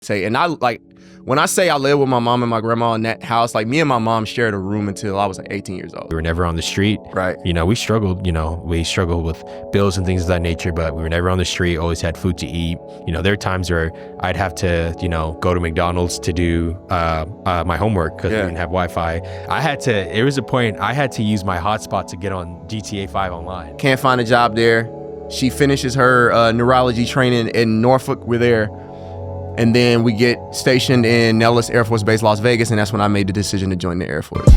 say. And I like, when I say I live with my mom and my grandma in that house, like me and my mom shared a room until I was like 18 years old. We were never on the street. Right. You know, we struggled with bills and things of that nature, but we were never on the street, always had food to eat. You know, there are times where I'd have to, go to McDonald's to do my homework because we didn't have Wi-Fi. There was a point I had to use my hotspot to get on GTA 5 online. Can't find a job there. She finishes her neurology training in Norfolk. We're there. And then we get stationed in Nellis Air Force Base, Las Vegas, and that's when I made the decision to join the Air Force.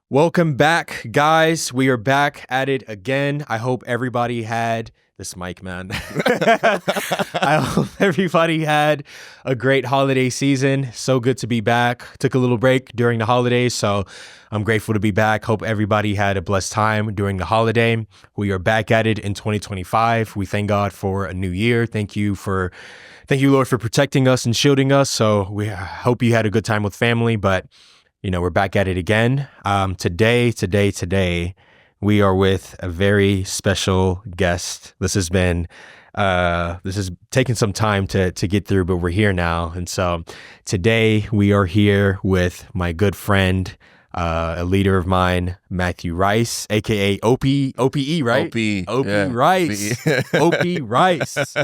Welcome back, guys. We are back at it again. I hope everybody had this mic, man. I hope everybody had a great holiday season. So good to be back. Took a little break during the holidays, so I'm grateful to be back. Hope everybody had a blessed time during the holiday. We are back at it in 2025. We thank God for a new year. Thank you, Lord, for protecting us and shielding us. So we hope you had a good time with family, but we're back at it again. Today, we are with a very special guest. This has taken some time to get through, but we're here now. And so today we are here with my good friend, a leader of mine, Matthew Rice, aka OPE, right? OP Rice. OP Rice.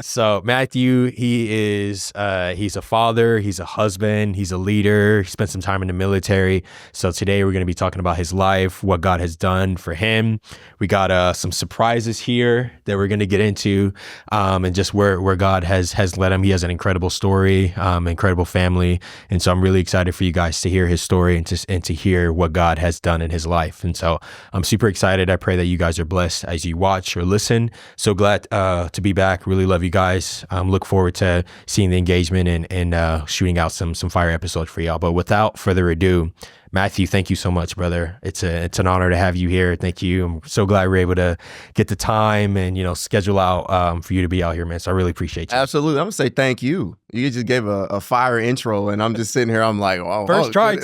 So Matthew, he's a father, he's a husband, he's a leader. He spent some time in the military. So today we're going to be talking about his life, what God has done for him. We got some surprises here that we're going to get into, and just where God has led him. He has an incredible story, incredible family, and so I'm really excited for you guys to hear his story and to hear what God has done in his life. And so I'm super excited. I pray that you guys are blessed as you watch or listen. So glad to be back. Really love you guys. Look forward to seeing the engagement and shooting out some fire episodes for y'all. But without further ado, Matthew, thank you so much, brother. It's an honor to have you here. Thank you. I'm so glad we're able to get the time and schedule out for you to be out here, man. So I really appreciate you. Absolutely. I'm gonna say thank you. You just gave a fire intro, and I'm just sitting here. I'm like, wow, first try,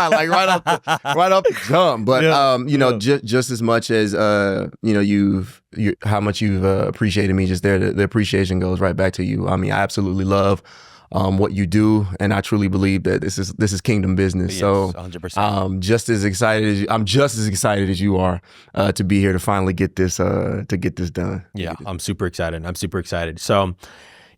like right up the jump. But just as much as how much you've appreciated me just there, the appreciation goes right back to you. I mean, I absolutely love what you do, and I truly believe that this is kingdom business. Yes, so 100%. I'm just as excited as you are to be here to finally get this done. Yeah, I'm super excited. So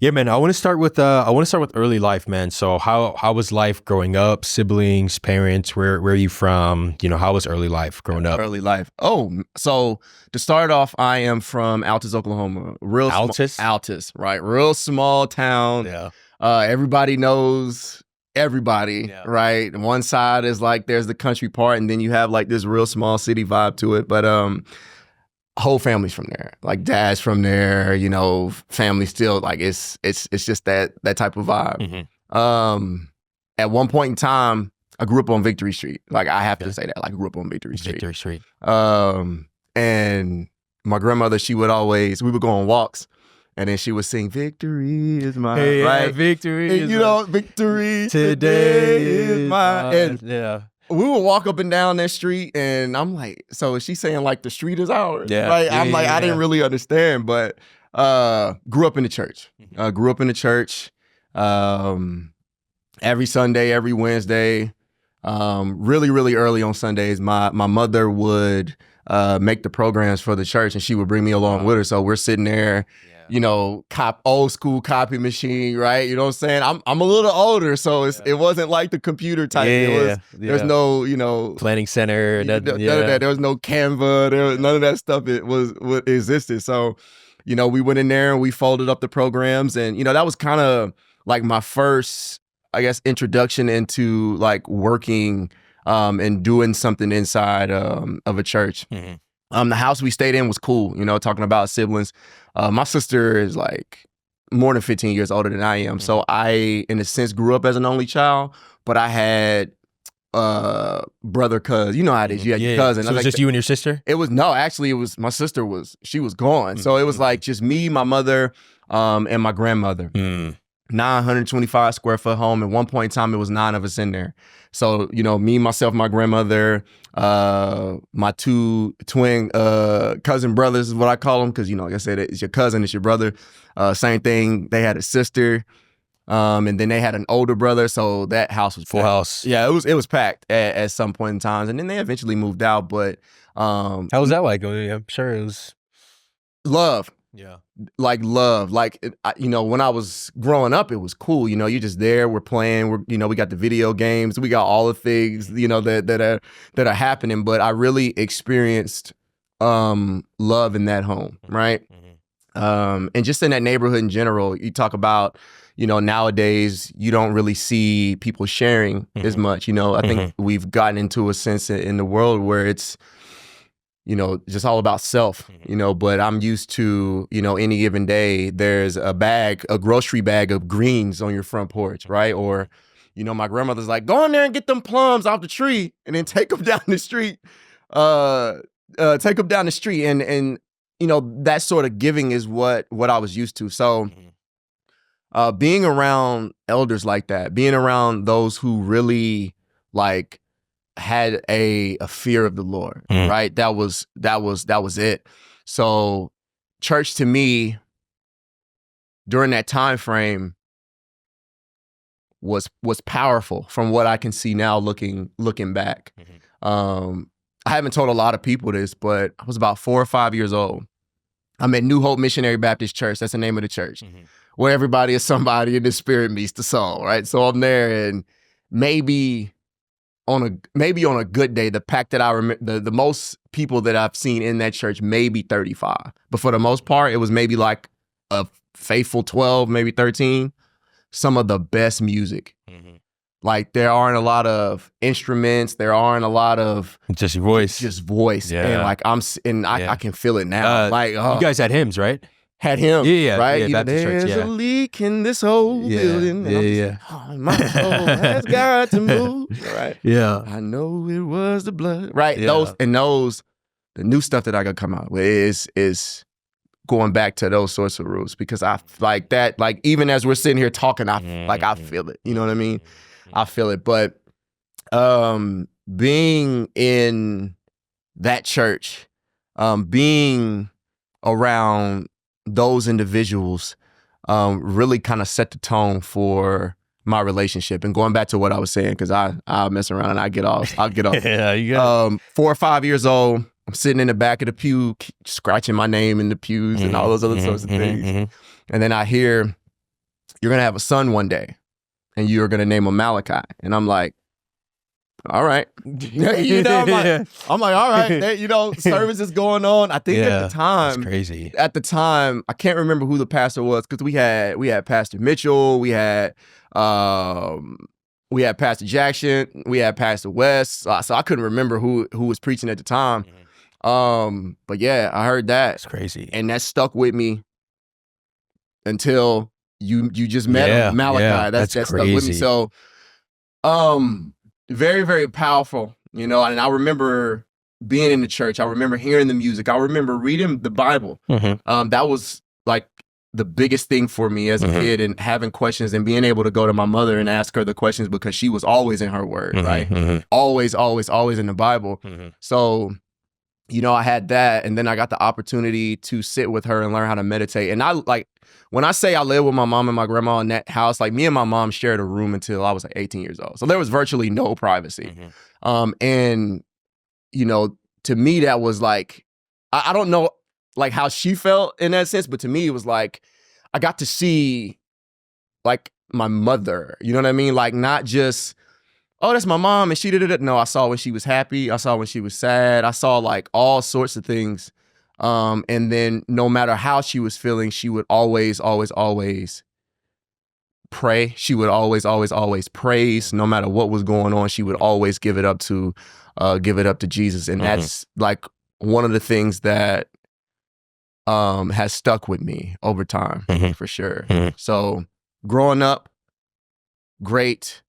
yeah, man, I want to start with early life, man. So how was life growing up? Siblings, parents, where are you from? How was early life growing up? Early life. Oh, so to start off, I am from Altus, Oklahoma. Altus, right? Real small town. Yeah. Everybody knows everybody, right? One side is like there's the country part, and then you have like this real small city vibe to it. But whole family's from there. Like dad's from there, family still like it's just that type of vibe. Mm-hmm. At one point in time, I grew up on Victory Street. Like I have to say that. Like I grew up on Victory Street. And my grandmother, we would go on walks. And then she would sing, "Victory is mine," hey, right? Victory is victory today is mine. And yeah, we would walk up and down that street, and I'm like, so is she saying like the street is ours? Yeah. Right? I'm like, I didn't really understand, but grew up in the church. Every Sunday, every Wednesday, really, really early on Sundays, my mother would make the programs for the church, and she would bring me along with her. So we're sitting there. Old school copy machine, right? You know what I'm saying? I'm a little older, so it wasn't like the computer type. There's no, planning center. None of that. There was no Canva. There was none of that stuff. It was what existed. So, we went in there and we folded up the programs, and that was kind of like my first, I guess, introduction into like working and doing something inside of a church. Mm-hmm. The house we stayed in was cool, talking about siblings. My sister is like more than 15 years older than I am. Mm-hmm. So I, in a sense, grew up as an only child, but I had brother, cousin. You know how it is. You had your cousin. So it was just you and your sister? It was my sister she was gone. Mm-hmm. So it was like just me, my mother, and my grandmother. Mm. 925 square foot home. At one point in time, it was 9 of us in there. So, you know, me, myself, my grandmother, my 2 twin cousin brothers is what I call them. Cause, you know, like I said, it's your cousin, it's your brother. Same thing. They had a sister. And then they had an older brother. So that house was Full packed. house. Yeah, it was packed at some point in time. And then they eventually moved out. But How was that like? I'm sure it was. love. Yeah. Like love, like, you know, when I was growing up, it was cool. You know, you're just there, we're playing, you know, we got the video games, we got all the things, you know, that are happening. But I really experienced love in that home, right? And just in that neighborhood in general. You talk about, you know, nowadays you don't really see people sharing as much. You know, I think we've gotten into a sense in the world where it's, you know, just all about self, you know, but I'm used to, you know, any given day, there's a grocery bag of greens on your front porch, right? Or, you know, my grandmother's like, go in there and get them plums off the tree and then take them down the street. Take them down the street. And, you know, that sort of giving is what I was used to. So being around elders like that, being around those who really like had a fear of the Lord, right? That was it. So church to me during that time frame was powerful from what I can see now looking back. I haven't told a lot of people this, but I was about 4 or 5 years old. I'm at New Hope Missionary Baptist Church. That's the name of the church, where everybody is somebody and the spirit meets the soul, right? So I'm there, and maybe on a good day, the pack that I remember, the most people that I've seen in that church, maybe 35. But for the most part, it was maybe like a faithful 12, maybe 13. Some of the best music. Like there aren't a lot of instruments. There aren't a lot of just voice. Yeah. And like I can feel it now. Like you guys had hymns, right? Had him, right? Yeah, Baptist There's church, a leak in this old building. And oh, my soul has got to move. Right? Yeah. I know it was the blood. Right? Yeah. The new stuff that I gotta come out with is going back to those sorts of roots, because I like that. Like even as we're sitting here talking, I feel it. You know what I mean? I feel it. But being in that church, being around those individuals really kind of set the tone for my relationship. And going back to what I was saying, because I'll mess around and I'll get off. Yeah, you got 4 or 5 years old, I'm sitting in the back of the pew, scratching my name in the pews and all those other sorts of things. And then I hear, you're going to have a son one day and you're going to name him Malachi. And I'm like, all right. You know, I'm like, all right. You know, service is going on. I think at the time, that's crazy. At the time, I can't remember who the pastor was, because we had Pastor Mitchell, we had Pastor Jackson, we had Pastor West. So I couldn't remember who was preaching at the time. But yeah, I heard that. That's crazy. And that stuck with me until you just met him, Malachi. Yeah, that stuck with me. So very, very powerful, you know. And I remember being in the church. I remember hearing the music. I remember reading the Bible. That was like the biggest thing for me as a kid, and having questions and being able to go to my mother and ask her the questions, because she was always in her word, right? Always, always, always in the Bible. So, you know, I had that, and then I got the opportunity to sit with her and learn how to meditate. And I like, when I say I lived with my mom and my grandma in that house, like me and my mom shared a room until I was like 18 years old. So there was virtually no privacy. And, you know, to me, that was like, I don't know like how she felt in that sense, but to me, it was like, I got to see like my mother, you know what I mean? Like not just, oh, that's my mom and she did it. No, I saw when she was happy. I saw when she was sad. I saw like all sorts of things. And then no matter how she was feeling, she would always, always, always pray. She would always, always, always praise. No matter what was going on, she would always give it up to Jesus. And that's like one of the things that has stuck with me over time, for sure. So growing up, great.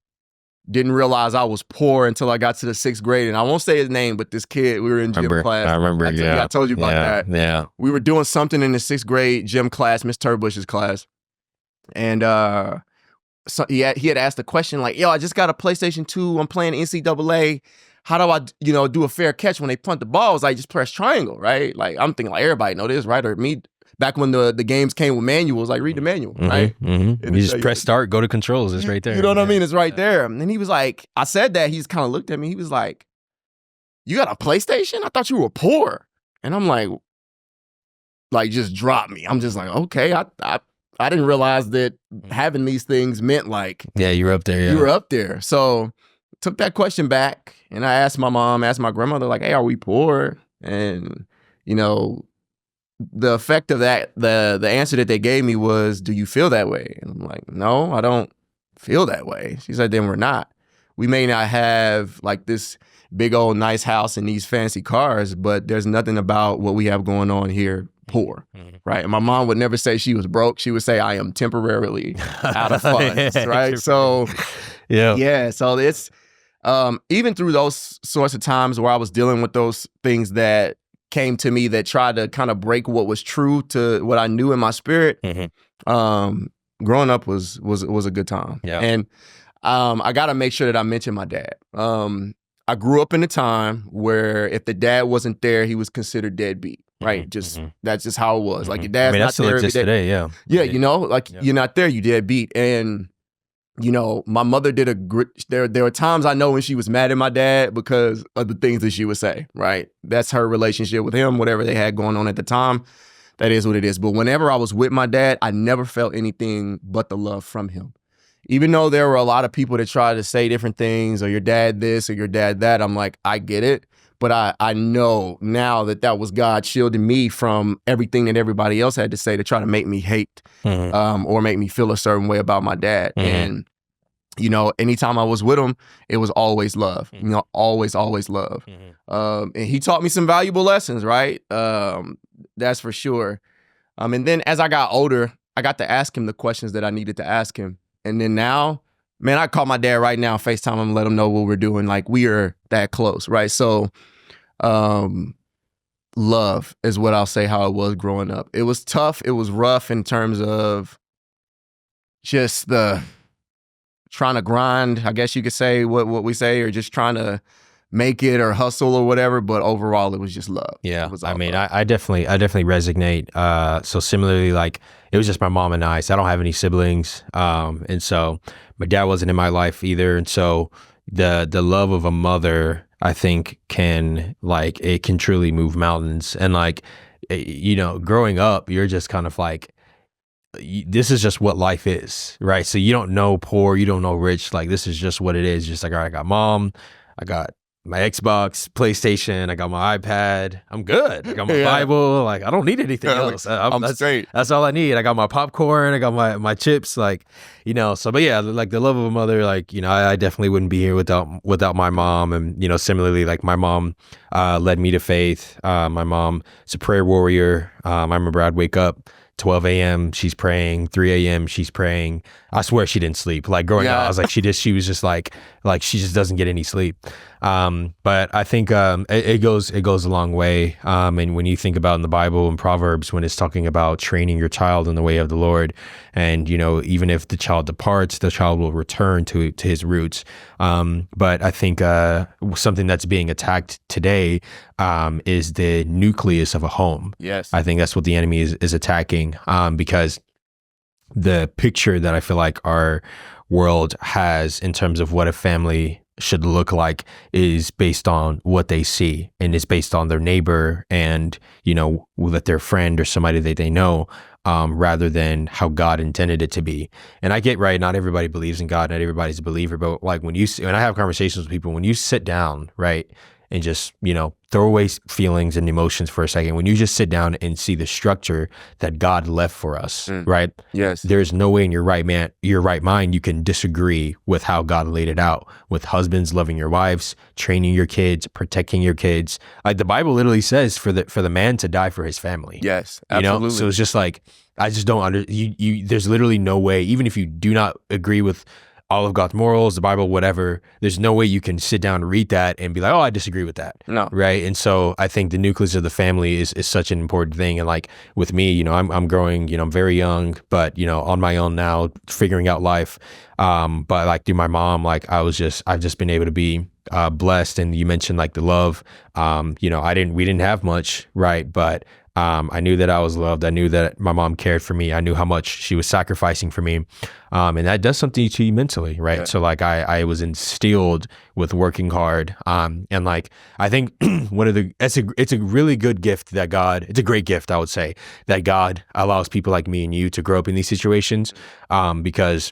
Didn't realize I was poor until I got to the 6th grade. And I won't say his name, but this kid, we were in gym class. I remember, I told you about that. Yeah. We were doing something in the 6th grade gym class, Miss Turbush's class. And so he had asked a question like, yo, I just got a PlayStation 2. I'm playing NCAA. How do I, do a fair catch when they punt the balls? I just press triangle, right? Like, I'm thinking like everybody know this, right? Or me, back when the games came with manuals, like read the manual, right? You just press start, go to controls. It's right there. You know what I mean? It's right there. And he was like, I said that. He's kind of looked at me. He was like, you got a PlayStation? I thought you were poor. And I'm like just drop me. I'm just like, okay, I didn't realize that having these things meant like, yeah, you were up there. Yeah. You were up there. So took that question back, and I asked my mom, asked my grandmother, like, hey, are we poor? And, the effect of that, the answer that they gave me was, do you feel that way? And I'm like, no, I don't feel that way. She said, then we're not. We may not have like this big old nice house and these fancy cars, but there's nothing about what we have going on here poor, right? And my mom would never say she was broke. She would say, I am temporarily out of funds, right? So, yeah. So it's, even through those sorts of times where I was dealing with those things that came to me that tried to kind of break what was true to what I knew in my spirit, growing up was a good time. Yeah. And I got to make sure that I mention my dad. I grew up in a time where if the dad wasn't there, he was considered deadbeat, right? That's just how it was. Like your dad's not there every day. Today, yeah. Yeah, you're not there, you deadbeat. And my mother did a great, there were times I know when she was mad at my dad because of the things that she would say, right? That's her relationship with him, whatever they had going on at the time. That is what it is. But whenever I was with my dad, I never felt anything but the love from him. Even though there were a lot of people that tried to say different things, or your dad this or your dad that, I'm like, I get it. But I know now that was God shielding me from everything that everybody else had to say to try to make me hate or make me feel a certain way about my dad. And, anytime I was with him, it was always love, always love. And he taught me some valuable lessons, right? That's for sure. And then as I got older, I got to ask him the questions that I needed to ask him. And then now, man, I call my dad right now, FaceTime him, let him know what we're doing. Like, we are that close, right? So, love is what I'll say how it was growing up. It was tough. It was rough in terms of just the trying to grind, I guess you could say what we say, or just trying to make it or hustle or whatever. But overall, it was just love. Yeah. I mean, I definitely resonate. So similarly, like, it was just my mom and I, so I don't have any siblings. And so my dad wasn't in my life either. And so the love of a mother, I think, can truly move mountains. And like, growing up, you're just kind of like, this is just what life is, right? So you don't know poor, you don't know rich. Like, this is just what it is. Just like, all right, I got mom, I got my Xbox, PlayStation, I got my iPad. I'm good. I got my Bible. Like, I don't need anything else. I'm straight. That's all I need. I got my popcorn. I got my chips. Like, so, but yeah, like the love of a mother, like, I definitely wouldn't be here without my mom. And, similarly, like, my mom led me to faith. My mom is a prayer warrior. I remember I'd wake up 12 a.m. she's praying, 3 a.m. she's praying. I swear she didn't sleep. Like, growing up, I was like, she was just like she just doesn't get any sleep. But I think it goes a long way. And when you think about in the Bible and Proverbs, when it's talking about training your child in the way of the Lord, and even if the child departs, the child will return to his roots. But I think something that's being attacked today is the nucleus of a home. Yes, I think that's what the enemy is attacking, because the picture that I feel like our world has in terms of what a family should look like is based on what they see, and it's based on their neighbor and with their friend or somebody that they know, rather than how God intended it to be. And I get, right, not everybody believes in God, not everybody's a believer, but like when I have conversations with people, when you sit down, right, and just, throw away feelings and emotions for a second, when you just sit down and see the structure that God left for us, right? Yes. There's no way in your right mind you can disagree with how God laid it out, with husbands loving your wives, training your kids, protecting your kids. Like, the Bible literally says for the man to die for his family. Yes, absolutely. So it's just like, I just don't there's literally no way, even if you do not agree with all of God's morals, the Bible, whatever, there's no way you can sit down and read that and be like, oh, I disagree with that. No. Right. And so I think the nucleus of the family is such an important thing. And like with me, you know, I'm growing, you know, I'm very young, but, you know, on my own now, figuring out life. But like through my mom, like I've just been able to be blessed. And you mentioned like the love, you know, we didn't have much, right? But I knew that I was loved. I knew that my mom cared for me. I knew how much she was sacrificing for me. And that does something to you mentally, right? Yeah. So like I was instilled with working hard. And like, I think it's a really good gift that God, it's a great gift, I would say, that God allows people like me and you to grow up in these situations. Because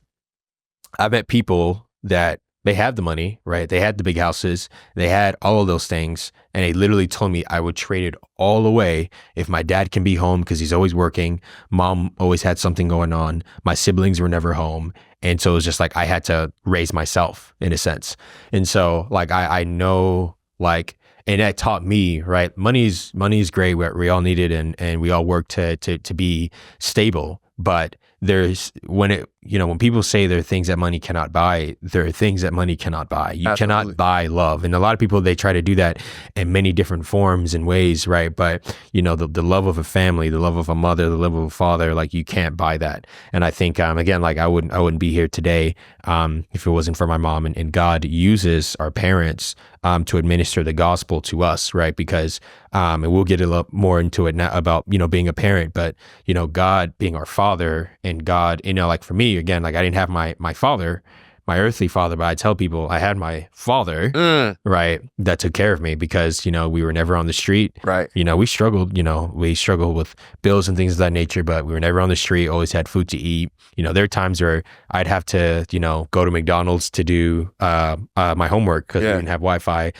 I met people that they had the money, right? They had the big houses. They had all of those things. And they literally told me I would trade it all away if my dad can be home because he's always working. Mom always had something going on. My siblings were never home. And so it was just like I had to raise myself in a sense. And so like I know like, and that taught me, right? Money is great. We all need it and we all work to be stable. But when people say there are things that money cannot buy, there are things that money cannot buy. You Absolutely. Cannot buy love. And a lot of people, they try to do that in many different forms and ways, right? But, you know, the love of a family, the love of a mother, the love of a father, like you can't buy that. And I think, again, like I wouldn't be here today if it wasn't for my mom. And God uses our parents to administer the gospel to us, right? Because, and we'll get a lot more into it now about, you know, being a parent, but, you know, God being our father and God, you know, like for me, again, like I didn't have my father, my earthly father, but I tell people I had my father, right, that took care of me because, you know, we were never on the street. Right. You know, we struggled with bills and things of that nature, but we were never on the street, always had food to eat. You know, there are times where I'd have to, you know, go to McDonald's to do my homework because we didn't have Wi-Fi.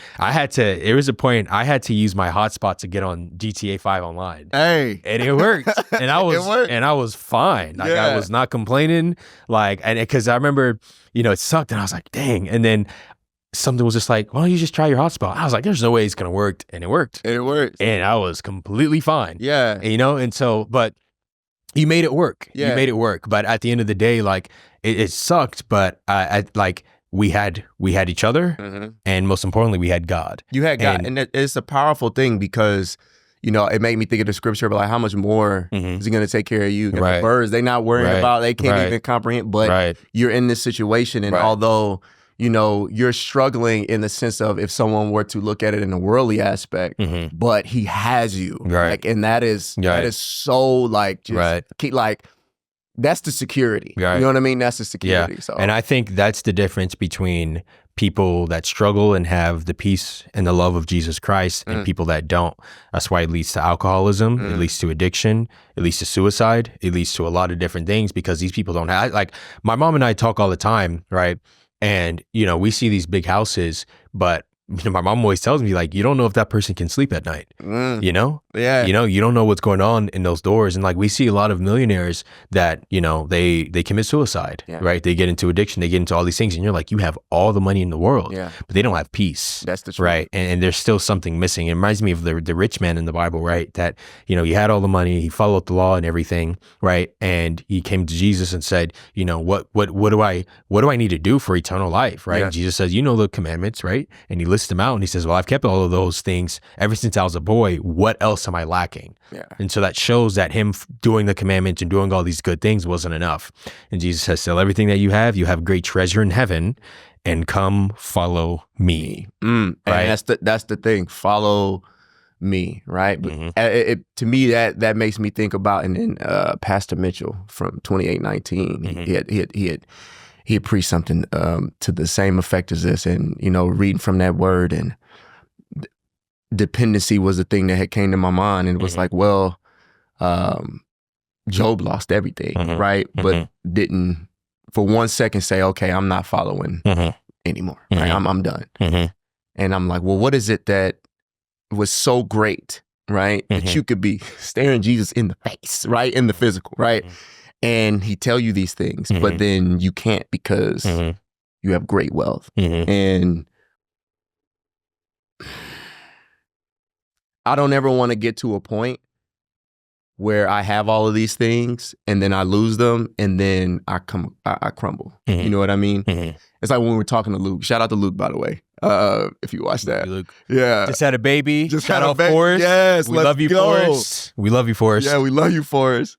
There was a point I had to use my hotspot to get on GTA 5 online. Hey. And it worked. And I was fine. Like I was not complaining. Like, and because I remember, you know, it sucked and I was like, dang. And then something was just like, why don't you just try your hotspot? I was like, there's no way it's going to work. And it worked. And it worked. And I was completely fine. Yeah. And, you know, and so, but you made it work. Yeah. You made it work. But at the end of the day, like it sucked, but like we had each other. And most importantly, we had God. You had God. And it's a powerful thing because, you know, it made me think of the scripture, but like how much more is he going to take care of you? Right. The birds, they're not worrying about, they can't even comprehend, but you're in this situation. And although, you know, you're struggling in the sense of if someone were to look at it in a worldly aspect, but he has you. Like, and that is so like, just keep like, that's the security. You know what I mean? That's the security. Yeah. So. And I think that's the difference between people that struggle and have the peace and the love of Jesus Christ and people that don't. That's why it leads to alcoholism. It leads to addiction. It leads to suicide. It leads to a lot of different things because these people don't have, like my mom and I talk all the time, right? And, you know, we see these big houses, but you know, my mom always tells me like, you don't know if that person can sleep at night, you know? Yeah. You know, you don't know what's going on in those doors. And like, we see a lot of millionaires that, you know, they commit suicide, right? They get into addiction, they get into all these things. And you're like, you have all the money in the world, but they don't have peace. That's the truth. Right. And there's still something missing. It reminds me of the rich man in the Bible, right? That, you know, he had all the money, he followed the law and everything, right? And he came to Jesus and said, you know, what do I need to do for eternal life, right? And Jesus says, you know the commandments, right? And he lists them out and he says, well, I've kept all of those things ever since I was a boy. What else am I lacking? And so that shows that him doing the commandments and doing all these good things wasn't enough. And Jesus says, sell everything that you have great treasure in heaven, and come follow me. Right? And that's the thing. Follow me, right? But to me, that makes me think about, and then Pastor Mitchell from 2819, he had preached something to the same effect as this, and you know, reading from that word, and dependency was the thing that had came to my mind, and it was like, well, Job lost everything, right? But didn't for 1 second say, okay, I'm not following anymore. Right? I'm done. And I'm like, well, what is it that was so great, right? That you could be staring Jesus in the face, right? In the physical, right? And he tell you these things, but then you can't because you have great wealth. And I don't ever want to get to a point where I have all of these things and then I lose them and then I crumble. Mhm. You know what I mean? Mhm. It's like when we were talking to Luke. Shout out to Luke, by the way. If you watch that. Luke. Yeah. Just had a baby. Just Shout had a out baby. Forrest. Yes, we let's love you, go. Forrest. We love you, Forrest. Yeah, we love you, Forrest.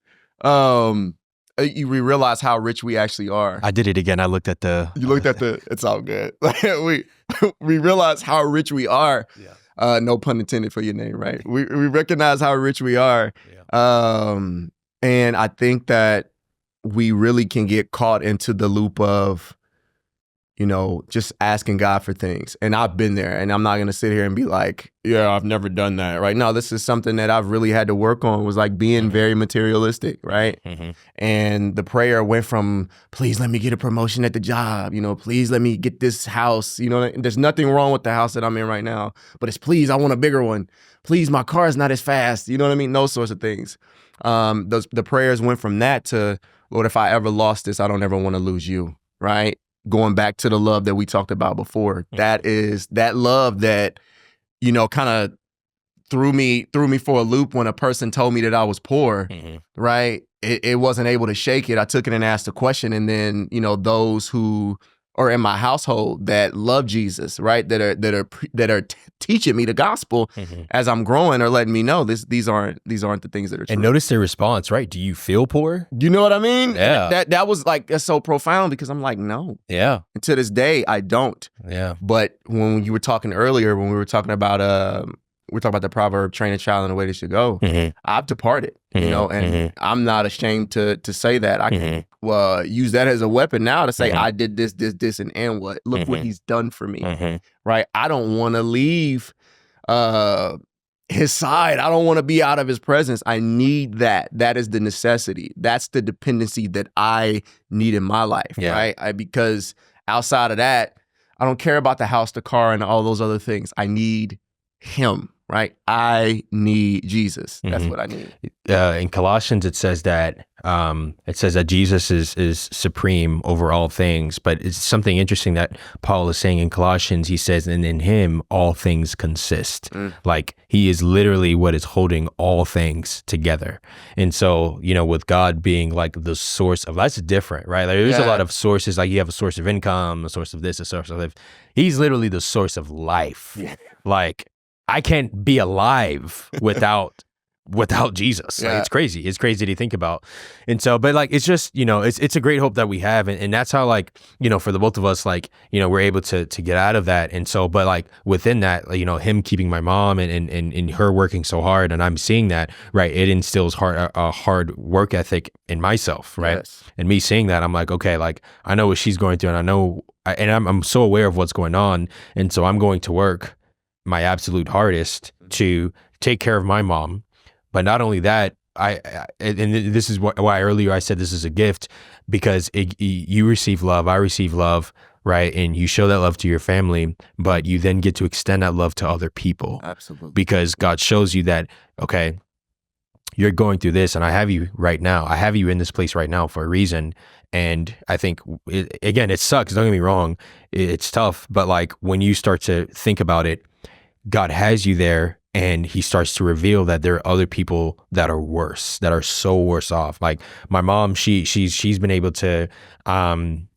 We realize how rich we actually are. I did it again. I looked at the. You looked at the. It's all good. we realize how rich we are. Yeah. No pun intended for your name, right? We recognize how rich we are. Yeah. And I think that we really can get caught into the loop of, just asking God for things. And I've been there, and I'm not going to sit here and be like, yeah, I've never done that, right? No, this is something that I've really had to work on, was like being very materialistic, right? Mm-hmm. And the prayer went from, please let me get a promotion at the job, please let me get this house, there's nothing wrong with the house that I'm in right now, but it's, please, I want a bigger one. Please, my car is not as fast. You know what I mean? Those sorts of things. The prayers went from that to, Lord, if I ever lost this, I don't ever want to lose you, right? Going back to the love that we talked about before. That is that love that, kind of threw me for a loop when a person told me that I was poor, right? It wasn't able to shake it. I took it and asked a question, and then, those who are in my household that love Jesus, right? That are teaching me the gospel as I'm growing, are letting me know these aren't the things that are true. And notice their response, right? Do you feel poor? You know what I mean? Yeah. That was like, that's so profound, because I'm like, no. Yeah. And to this day, I don't. Yeah. But when you were talking earlier, when we were talking about the proverb, train a child in the way they should go, I've departed, and I'm not ashamed to say that. I can use that as a weapon now to say, I did this, and what? Look what he's done for me, right? I don't want to leave his side. I don't want to be out of his presence. I need that. That is the necessity. That's the dependency that I need in my life, right? Because outside of that, I don't care about the house, the car, and all those other things. I need him. Right? I need Jesus. That's what I need. In Colossians, it says that Jesus is supreme over all things. But it's something interesting that Paul is saying in Colossians. He says, and in him, all things consist. Like, he is literally what is holding all things together. And so, with God being like the source of, that's different, right? Like, there's a lot of sources. Like, you have a source of income, a source of this, a source of life. He's literally the source of life. Yeah. Like, I can't be alive without Jesus. Like, it's crazy. It's crazy to think about. And so, but like, it's just, it's a great hope that we have. And that's how, like, for the both of us, like, we're able to get out of that. And so, but like within that, him keeping my mom and her working so hard, and I'm seeing that, right, it instills a hard work ethic in myself, right? Yes. And me seeing that, I'm like, okay, like, I know what she's going through, and I know, and I'm so aware of what's going on. And so I'm going to work my absolute hardest to take care of my mom. But not only that, and this is why earlier I said this is a gift, because you receive love, I receive love, right? And you show that love to your family, but you then get to extend that love to other people. Absolutely. Because God shows you that, okay, you're going through this, and I have you right now. I have you in this place right now for a reason. And I think, it sucks, don't get me wrong, it's tough, but like, when you start to think about it, God has you there, and he starts to reveal that there are other people that are worse, that are so worse off. Like my mom, she's been able to,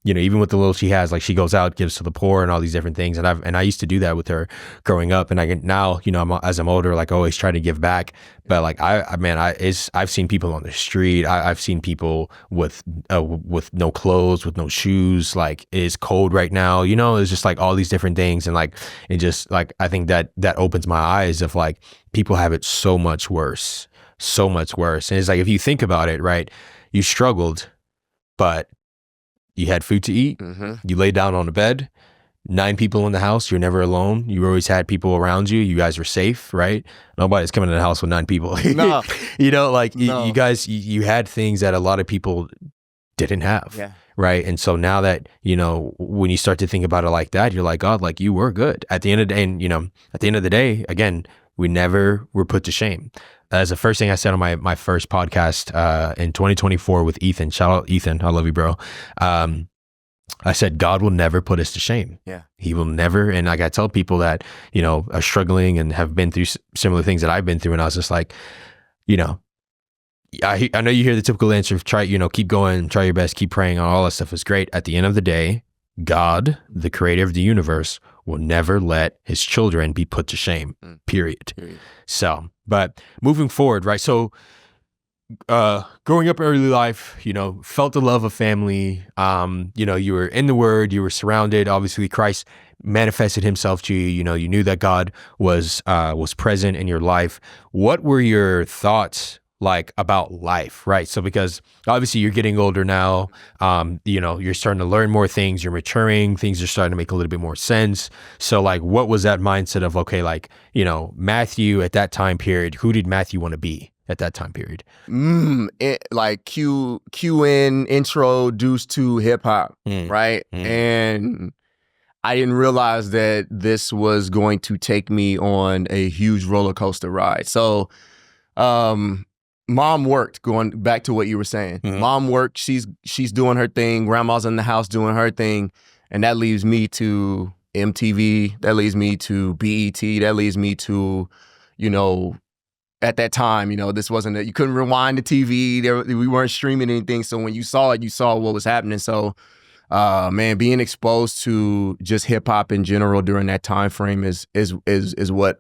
even with the little she has, like, she goes out, gives to the poor and all these different things. And I used to do that with her growing up. And now, as I'm older, like, always try to give back. But like, I've seen people on the street. I've seen people with no clothes, with no shoes. Like, it's cold right now. It's just like all these different things. And like, it just like, I think that opens my eyes of like, people have it so much worse. And it's like, if you think about it, right, you struggled, but you had food to eat. You laid down on a bed, 9 people in the house. You're never alone. You always had people around you. You guys were safe, right? Nobody's coming in the house with 9 people. No. You guys, you had things that a lot of people didn't have. Yeah. Right. And so now that, when you start to think about it like that, you're like, God, like, you were good at the end of the day. And, at the end of the day, again, we never were put to shame. That's the first thing I said on my first podcast in 2024 with Ethan. Shout out Ethan. I love you, bro. I said, God will never put us to shame. Yeah. He will never. And like, I tell people that, are struggling and have been through similar things that I've been through. And I was just like, I know you hear the typical answer of try, keep going, try your best, keep praying, all that stuff is great. At the end of the day, God, the creator of the universe, will never let his children be put to shame, period. So, but moving forward, right? So, growing up early life, felt the love of family. You were in the Word, you were surrounded. Obviously, Christ manifested himself to you. You knew that God was present in your life. What were your thoughts like about life, right? So because obviously you're getting older now, you're starting to learn more things, you're maturing, things are starting to make a little bit more sense. So like, what was that mindset of, okay, like, Matthew at that time period, who did Matthew want to be at that time period? Like Q in introduced to hip hop, right? And I didn't realize that this was going to take me on a huge roller coaster ride. So, Mom worked, going back to what you were saying. Mom worked, she's doing her thing, grandma's in the house doing her thing, and that leaves me to MTV, that leads me to BET, that leads me to, at that time, this wasn't, you couldn't rewind the TV, we weren't streaming anything, so when you saw it, you saw what was happening. So, man, being exposed to just hip hop in general during that time frame is what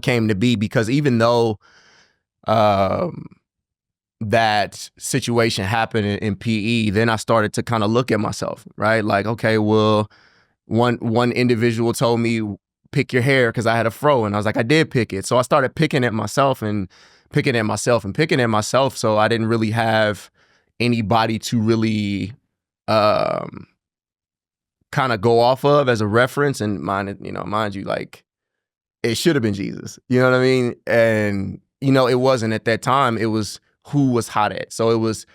came to be, because even though that situation happened in PE, then I started to kind of look at myself, right? Like, okay, well, one individual told me, pick your hair, because I had a fro, and I was like, I did pick it. So I started picking at myself and picking at myself and picking at myself. So I didn't really have anybody to really kind of go off of as a reference. And mind you, like, it should have been Jesus. You know what I mean? And it wasn't at that time. It was who was hot at. So it was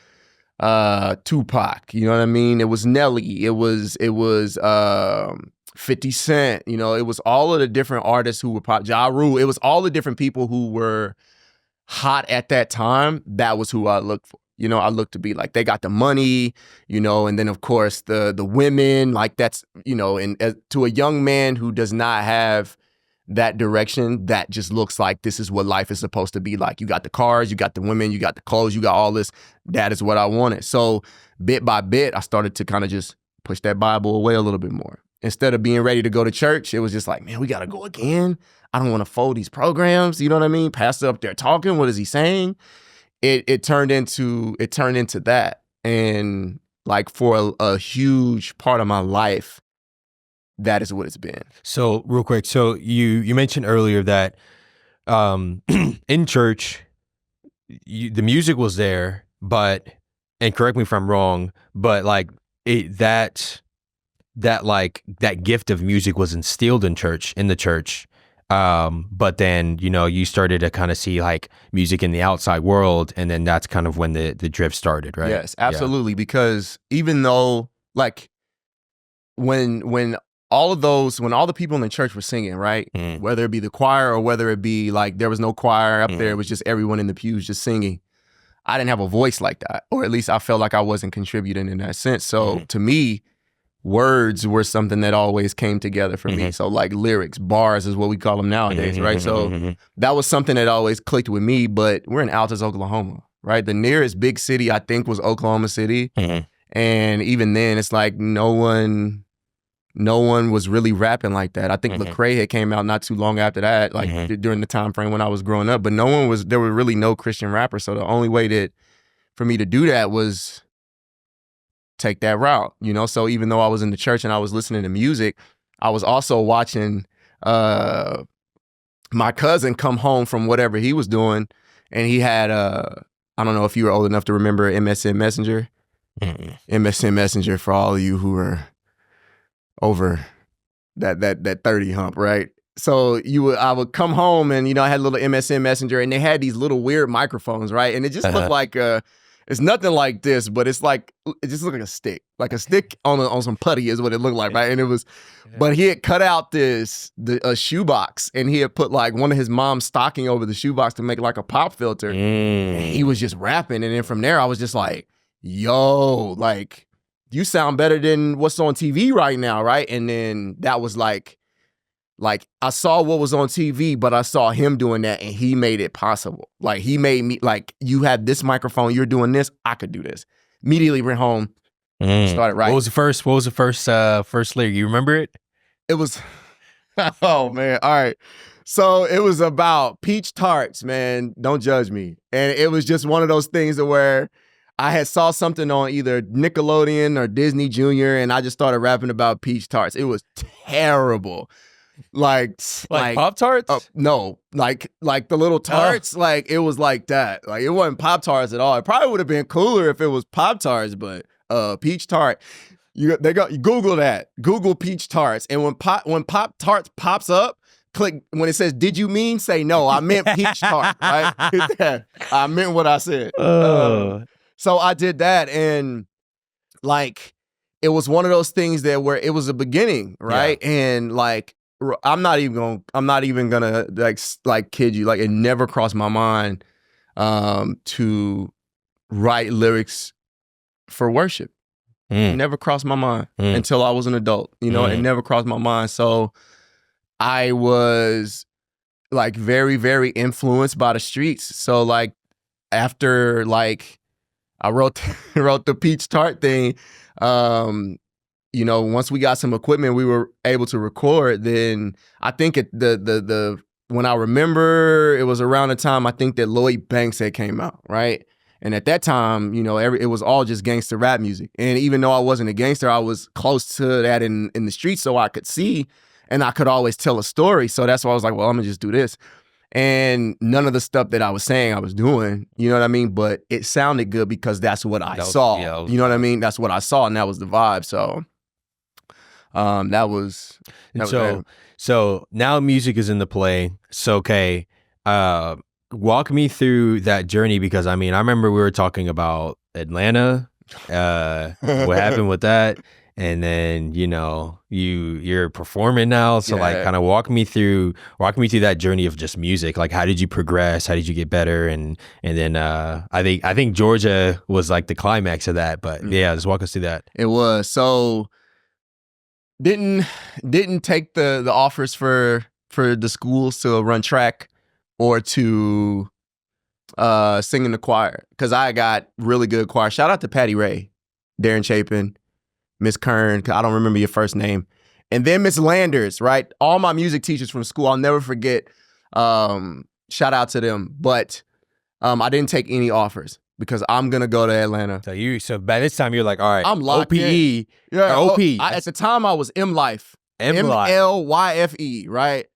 Tupac, you know what I mean? It was Nelly. It was 50 Cent. It was all of the different artists who were pop. Ja Rule. It was all the different people who were hot at that time. That was who I looked for. I looked to be like, they got the money, and then of course the women, like that's, and to a young man who does not have that direction, that just looks like this is what life is supposed to be like. You got the cars, you got the women, you got the clothes, you got all this. That is what I wanted. So bit by bit, I started to kind of just push that Bible away a little bit more. Instead of being ready to go to church, it was just like, man, we got to go again. I don't want to fold these programs. You know what I mean? Pastor up there talking. What is he saying? It turned into that. And like for a huge part of my life, that is what it's been. So real quick, so you mentioned earlier that in church, the music was there, but, and correct me if I'm wrong, but like that gift of music was instilled in the church. But then, you started to kind of see like music in the outside world, and then that's kind of when the drift started, right? Yes, absolutely. Yeah. Because even though like when all the people in the church were singing, right? Whether it be the choir or whether it be like there was no choir up there, it was just everyone in the pews just singing. I didn't have a voice like that, or at least I felt like I wasn't contributing in that sense. So to me, words were something that always came together for me. So like lyrics, bars is what we call them nowadays, right? So that was something that always clicked with me. But we're in Altus, Oklahoma, right? The nearest big city I think was Oklahoma City, and even then, it's like no one was really rapping like that. I think Lecrae had came out not too long after that, like during the time frame when I was growing up. But there were really no Christian rappers. So the only way for me to do that was take that route, So even though I was in the church and I was listening to music, I was also watching my cousin come home from whatever he was doing, and he had I don't know if you were old enough to remember MSN Messenger. MSN Messenger, for all of you who are over that 30 hump, right? So I would come home and I had a little MSN Messenger, and they had these little weird microphones, right? And it just looked like it's nothing like this, but it just looked like a stick on some putty is what it looked like, right? And it was, but he had cut out a shoebox, and he had put like one of his mom's stocking over the shoebox to make like a pop filter. And he was just rapping, and then from there I was just like, yo, like, you sound better than what's on TV right now, right? And then that was like like I saw what was on TV, but I saw him doing that and he made it possible. Like he made me like, you have this microphone, you're doing this, I could do this. Immediately went home, started writing. What was the first lyric? You remember it? It was, oh man, all right. So it was about peach tarts, man. Don't judge me. And it was just one of those things where I had saw something on either Nickelodeon or Disney Junior, and I just started rapping about peach tarts. It was terrible. Like Pop-Tarts? No, like the little tarts. Like it was like that. Like it wasn't Pop-Tarts at all. It probably would have been cooler if it was Pop-Tarts, but peach tart. You Google that. Google peach tarts, and when Pop-Tarts pops up, click when it says, "Did you mean?" Say no. I meant peach tart. Right? I meant what I said. So I did that, and like it was one of those things that where it was a beginning, right? Yeah. And like I'm not even gonna like kid you. Like it never crossed my mind to write lyrics for worship. It never crossed my mind until I was an adult. You know, it never crossed my mind. So I was like very, very influenced by the streets. So like after like I wrote the peach tart thing, you know, once we got some equipment, we were able to record. Then I think the when I remember, it was around the time I think that Lloyd Banks had came out, right? And at that time, you know, it was all just gangster rap music. And even though I wasn't a gangster, I was close to that in the streets, so I could see and I could always tell a story. So that's why I was like, well, I'm gonna just do this. And none of the stuff that I was saying I was doing, you know what I mean? But it sounded good because that's what I saw. Yeah, you know what I mean? That's what I saw, and that was the vibe. So that was so now music is in the play. So okay. Walk me through that journey, because I mean, I remember we were talking about Atlanta, what happened with that, and then you know you're performing now. So like, kind of walk me through that journey of just music. Like, how did you progress? How did you get better? And then I think Georgia was like the climax of that. But yeah, just walk us through that. It was so didn't take the offers for the schools to run track or to sing in the choir, because I got really good choir. Shout out to Patty Ray, Darren Chapin, Miss Kern, I don't remember your first name, and then Miss Landers, right? All my music teachers from school, I'll never forget. Shout out to them. But I didn't take any offers because I'm gonna go to Atlanta. So by this time you're like, all right, I'm locked OPE, in. Yeah, OP. At the time I was M-Life, MLYFE, right?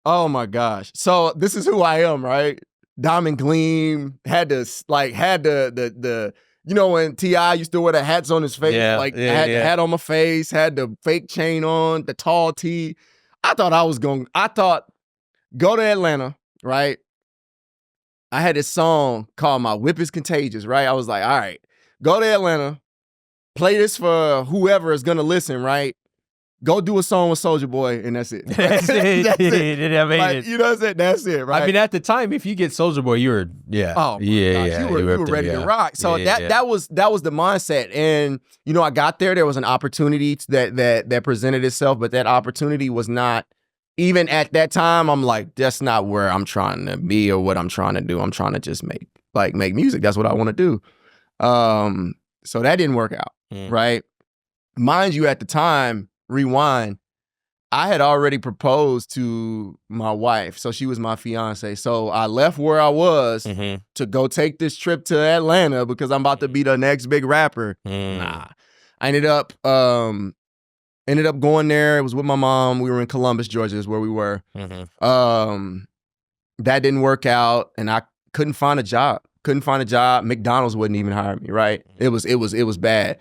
Oh my gosh. So this is who I am, right? Diamond Gleam, had the you know when T.I. used to wear the hats on his face? Had the hat on my face, had the fake chain on, the tall tee. I thought go to Atlanta, right? I had this song called My Whip is Contagious, right? I was like, all right, go to Atlanta, play this for whoever is gonna listen, right? Go do a song with Soulja Boy, and that's it. That's it. That's it. Like, you know what I'm saying? That's it, right? I mean, at the time, if you get Soulja Boy, you were, you were ready to rock. So that was the mindset. And you know, I got there. There was an opportunity that presented itself, but that opportunity was not even at that time. I'm like, that's not where I'm trying to be or what I'm trying to do. I'm trying to just make music. That's what I want to do. So that didn't work out, right? Mind you, at the time. Rewind, I had already proposed to my wife, so she was my fiance. So I left where I was to go take this trip to Atlanta because I'm about to be the next big rapper. Nah, I ended up going there. It was with my mom. We were in Columbus, Georgia, is where we were. That didn't work out, and I couldn't find a job. McDonald's wouldn't even hire me. Right? It was bad.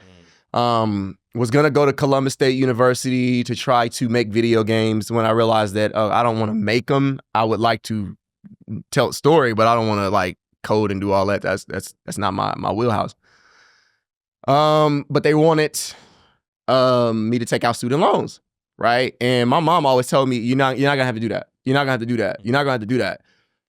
Was gonna go to Columbus State University to try to make video games when I realized that I don't want to make them. I would like to tell a story, but I don't want to like code and do all that. That's not my wheelhouse. But they wanted me to take out student loans, right? And my mom always told me, you're not gonna have to do that. You're not gonna have to do that. You're not gonna have to do that.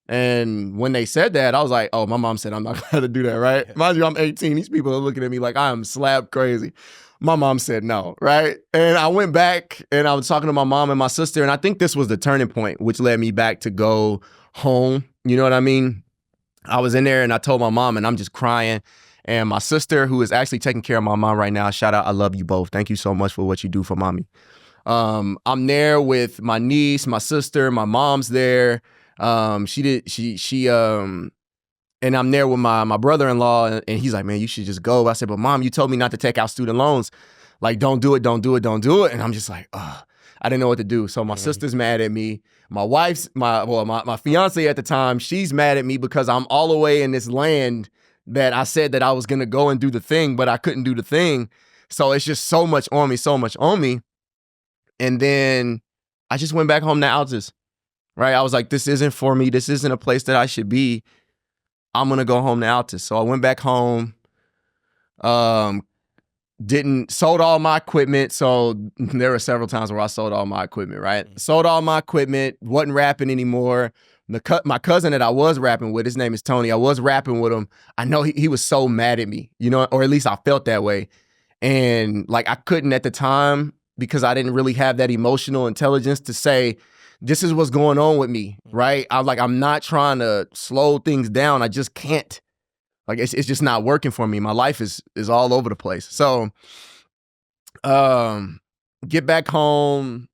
And when they said that, I was like, oh, my mom said I'm not going to do that, right? Mind you, I'm 18. These people are looking at me like I am slap crazy. My mom said no, right? And I went back and I was talking to my mom and my sister, and I think this was the turning point, which led me back to go home. You know what I mean? I was in there and I told my mom, and I'm just crying. And my sister, who is actually taking care of my mom right now, shout out, I love you both. Thank you so much for what you do for mommy. I'm there with my niece, my sister, my mom's there. And I'm there with my brother-in-law, and he's like, man, you should just go. I said, but mom, you told me not to take out student loans. Like, don't do it, don't do it, don't do it. And I'm just like, I didn't know what to do. So my sister's mad at me. My wife's, my fiance at the time, she's mad at me because I'm all the way in this land that I said that I was gonna go and do the thing, but I couldn't do the thing. So it's just so much on me, so much on me. And then I just went back home to Altus, right? I was like, this isn't for me. This isn't a place that I should be. I'm going to go home to Altus. So I went back home, sold all my equipment. So there were several times where I sold all my equipment, right? Sold all my equipment, wasn't rapping anymore. My cousin that I was rapping with, his name is Tony. I was rapping with him. I know he was so mad at me, you know, or at least I felt that way. And like I couldn't at the time, because I didn't really have that emotional intelligence to say, this is what's going on with me, right? I'm not trying to slow things down. I just can't. Like, it's just not working for me. My life is all over the place. So, get back home,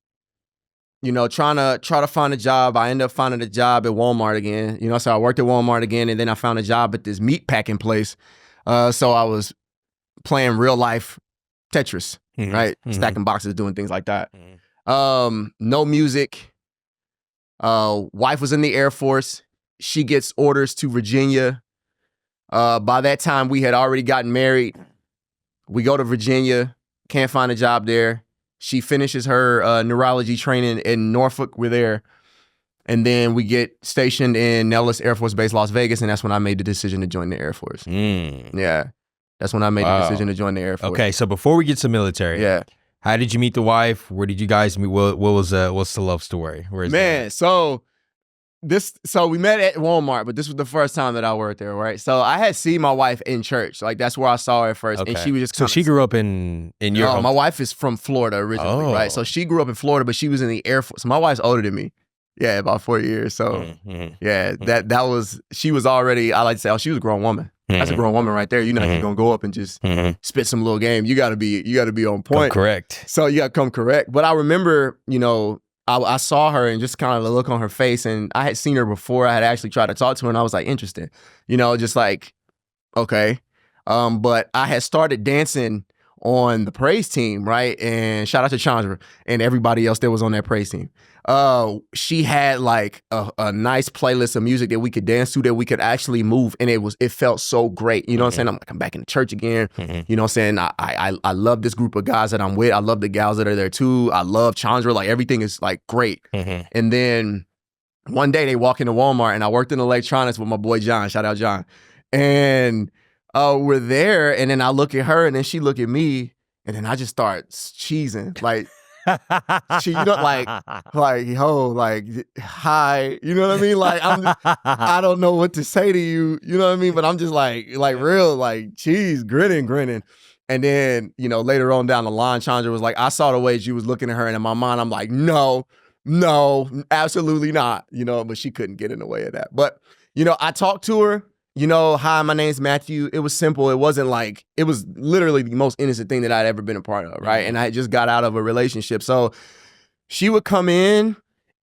you know, try to find a job. I ended up finding a job at Walmart again. You know, so I worked at Walmart again, and then I found a job at this meat packing place. So I was playing real life Tetris. Right? Stacking boxes, doing things like that. No music. Wife was in the Air Force. She gets orders to Virginia. By that time, we had already gotten married. We go to Virginia. Can't find a job there. She finishes her neurology training in Norfolk. We're there. And then we get stationed in Nellis Air Force Base, Las Vegas. And that's when I made the decision to join the Air Force. Yeah. That's when I made the decision to join the Air Force. Okay, so before we get to military, how did you meet the wife? Where did you guys meet? What's the love story? So we met at Walmart, but this was the first time that I worked there, right? So I had seen my wife in church, like that's where I saw her first, and she was just. So she grew up in your. No, my wife is from Florida originally, right? So she grew up in Florida, but she was in the Air Force. So my wife's older than me. Yeah, about 4 years. So she was already. I like to say, she was a grown woman. That's a grown woman right there. You know, you're gonna go up and just spit some little game. You gotta be on point. Come correct. So you gotta come correct. But I remember, you know, I saw her and just kind of the look on her face, and I had seen her before. I had actually tried to talk to her, and I was like interested. You know, just like, okay. But I had started dancing on the praise team, right? And shout out to Chandra and everybody else that was on that praise team. She had like a nice playlist of music that we could dance to, that we could actually move, and it felt so great. You know what I'm saying? I'm back in the church again. You know what I'm saying? I love this group of guys that I'm with. I love the gals that are there too. I love Chandra. Like everything is like great. And then one day they walk into Walmart, and I worked in electronics with my boy John. Shout out John. And we're there, and then I look at her, and then she look at me, and then I just start cheesing like. She, you know, like, ho, like, hi, you know what I mean? Like, I don't know what to say to you, you know what I mean? But I'm just like real, like, cheese, grinning. And then, you know, later on down the line, Chandra was like, I saw the way she was looking at her, and in my mind, I'm like, no, absolutely not, you know, but she couldn't get in the way of that. But, you know, I talked to her. You know, hi, my name's Matthew. It was simple. It wasn't like, it was literally the most innocent thing that I'd ever been a part of, right? And I had just got out of a relationship. So she would come in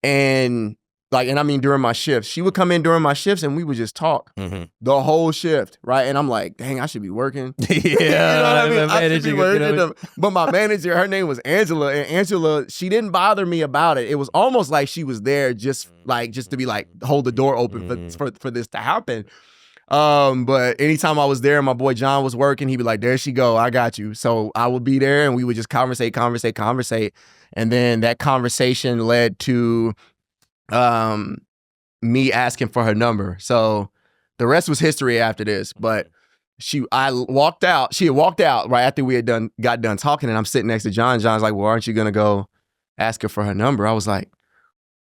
and I mean during my shifts. She would come in during my shifts and we would just talk the whole shift, right? And I'm like, dang, I should be working. Yeah, you know what I mean? I should be working. You know, but my manager, her name was Angela, and Angela, she didn't bother me about it. It was almost like she was there just to be like, hold the door open for this to happen. But anytime I was there, my boy John was working, he'd be like, there she go, I got you. So I would be there and we would just conversate. And then that conversation led to me asking for her number. So the rest was history after this. But she had walked out right after we had got done talking, and I'm sitting next to John. John's like, well, aren't you gonna go ask her for her number? I was like,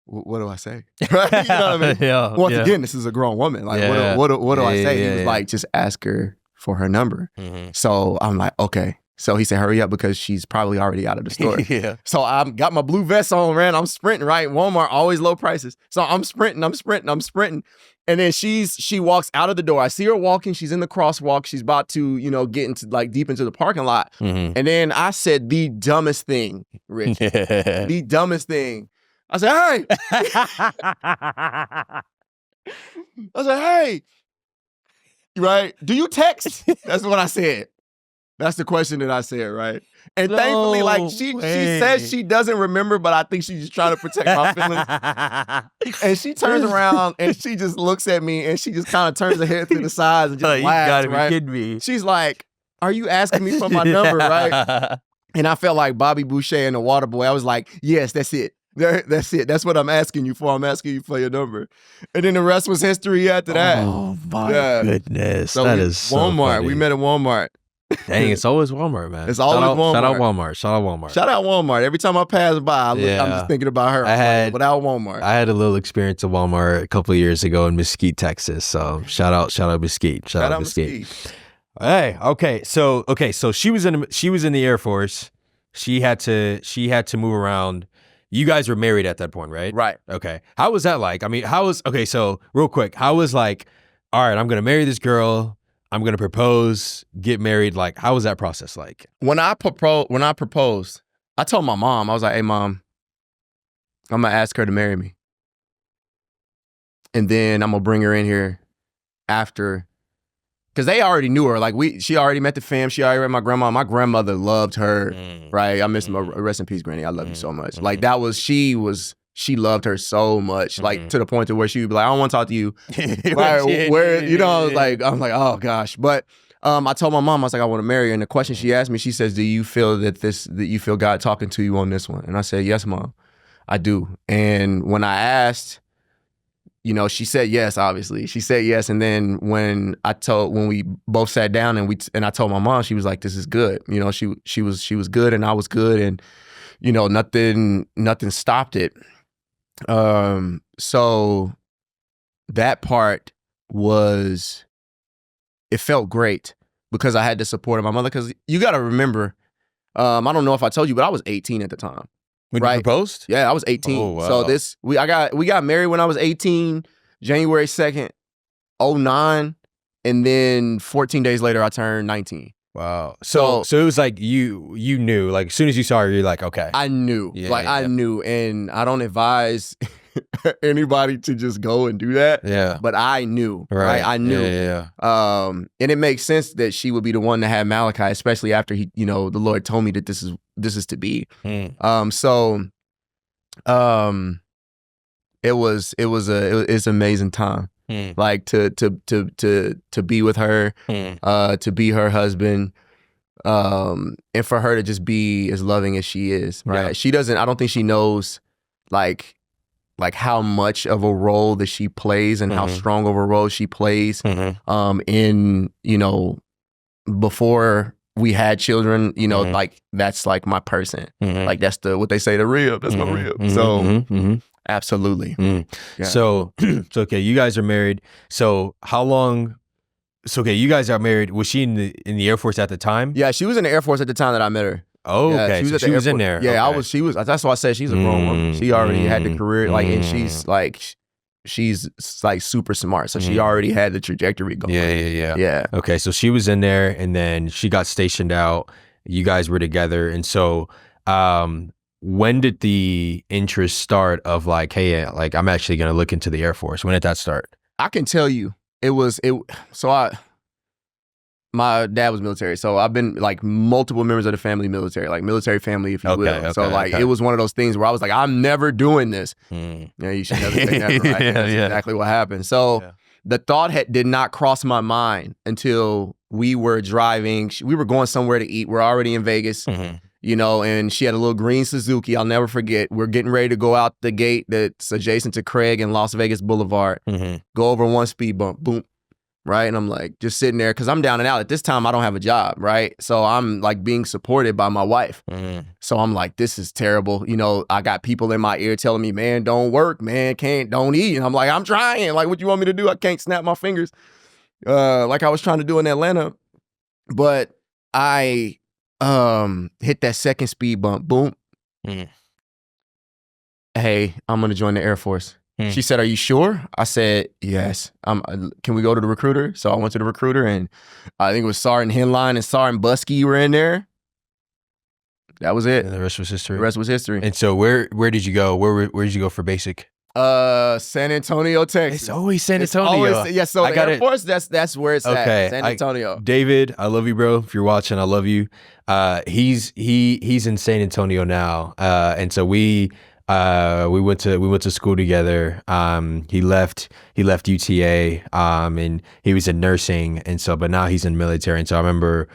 what do I say? Right? You know what I mean? Yeah. Once again, this is a grown woman. Like, what do I say? He was like, just ask her for her number. So I'm like, okay. So he said, hurry up because she's probably already out of the store. So I got my blue vest on, man. I'm sprinting, right? Walmart, always low prices. So I'm sprinting. And then she walks out of the door. I see her walking. She's in the crosswalk. She's about to, get into like deep into the parking lot. And then I said the dumbest thing, Rich. The dumbest thing. I said, hey. I said, hey. Right? Do you text? That's what I said. That's the question that I said, right? And thankfully, like, she says she doesn't remember, but I think she's just trying to protect my feelings. And she turns around and she just looks at me and she just kind of turns her head to the sides and just laughs, you gotta be kidding me. She's like, are you asking me for my number, right? And I felt like Bobby Boucher and the Water Boy. I was like, yes, that's it. That's it. That's what I'm asking you for. I'm asking you for your number. And then the rest was history after that. Oh, my goodness. So that is so Walmart. funny. We met at Walmart. Dang, it's always Walmart, man. It's always Walmart. Shout out Walmart. Shout out Walmart. Shout out Walmart. Every time I pass by, I'm just thinking about her. Without Walmart. I had a little experience at Walmart a couple of years ago in Mesquite, Texas. So shout out Mesquite. Shout out Mesquite. Hey, okay. So she was in the Air Force. She had to move around. You guys were married at that point, right? Right. Okay. How was that like? I mean, so real quick, how was like, all right, I'm going to marry this girl. I'm going to propose, get married. Like, how was that process like? When I proposed, I told my mom, I was like, hey, Mom, I'm going to ask her to marry me. And then I'm going to bring her in here after. Because they already knew her. Like, she already met the fam. She already met my grandma. My grandmother loved her, right? I miss my rest in peace, Granny. I love you so much. Like, she loved her so much, like to the point to where she would be like, I don't want to talk to you. I'm like, oh gosh. But I told my mom, I was like, I want to marry her. And the question she asked me, she says, do you feel that you feel God talking to you on this one? And I said, yes, Mom, I do. And when I asked, she said yes, obviously. She said yes. And then when we both sat down and I told my mom, she was like, this is good. She was good and I was good. And, nothing stopped it. So that part it felt great because I had the support of my mother. Because you got to remember, I don't know if I told you, but I was 18 at the time. When you proposed? Yeah, I was 18. Oh, wow. So we got married when I was 18, January 2nd, 2009, and then 14 days later I turned 19. Wow. So it was like you knew, like as soon as you saw her, you're like, okay. I knew. I knew. And I don't advise anybody to just go and do that. Yeah. But I knew. Right. I knew. Yeah. And it makes sense that she would be the one to have Malachi, especially after the Lord told me that this is to be. It's an amazing time. Like to be with her, to be her husband, and for her to just be as loving as she is. Right? Yeah. I don't think she knows like how much of a role that she plays and how strong of a role she plays. In before we had children, like that's like my person. Like that's what they say, the rib. That's my rib. So. Absolutely. Yeah. So okay, you guys are married. So how long? So okay, you guys are married. Was she in the Air Force at the time? Yeah, she was in the Air Force at the time that I met her. Oh, yeah, okay. She was in there. Yeah, okay. She was. That's why I said she's a grown woman. She already had the career, and she's super smart. So she already had the trajectory going. Yeah. Okay, so she was in there, and then she got stationed out. You guys were together, and so. When did the interest start of like, hey, like I'm actually going to look into the Air Force? When did that start? I can tell you my dad was military. So I've been like multiple members of the family military, like military family, if you will. It was one of those things where I was like, I'm never doing this. Yeah, you should never say never, right? That's exactly what happened. So the thought did not cross my mind until we were driving. We were going somewhere to eat. We're already in Vegas. And she had a little green Suzuki. I'll never forget. We're getting ready to go out the gate that's adjacent to Craig and Las Vegas Boulevard. Go over one speed bump. Boom. right? And I'm like just sitting there because I'm down and out. At this time, I don't have a job, right? So I'm like being supported by my wife. So I'm like, this is terrible. You know, I got people in my ear telling me, man, don't work, man, don't eat. And I'm like, I'm trying. Like, what you want me to do? I can't snap my fingers like I was trying to do in Atlanta. But I hit that second speed bump. Boom. Hey, I'm going to join the Air Force. She said, are you sure? I said, yes. Can we go to the recruiter? So I went to the recruiter, and I think it was Sergeant Henline and Sergeant Busky were in there. That was it. And the rest was history. The rest was history. And so where did you go? Where did you go for basic? San Antonio, Texas. It's always San Antonio. So the Air Force, that's where it's at. San Antonio. David, I love you, bro. If you're watching, I love you. He's in San Antonio now. And so we went to school together. He left UTA, and he was in nursing, and so but now he's in military. And so I remember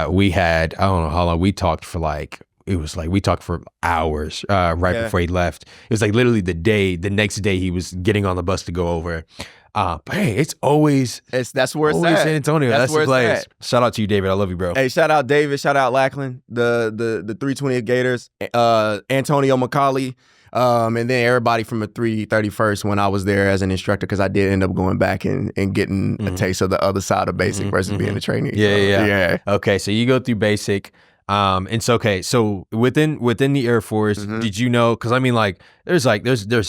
we had, I don't know how long we talked for, like we talked for hours before he left. It was like literally the next day he was getting on the bus to go over. But hey, that's where it's at. San Antonio. That's the place. Shout out to you, David. I love you, bro. Hey, shout out David. Shout out Lackland, the 320 Gators, Antonio McCauley, and then everybody from the 331st when I was there as an instructor, because I did end up going back and getting a taste of the other side of basic versus being a trainee. Yeah. Okay, so you go through basic. And so, okay, so within the Air Force, did you know, because I mean, like there's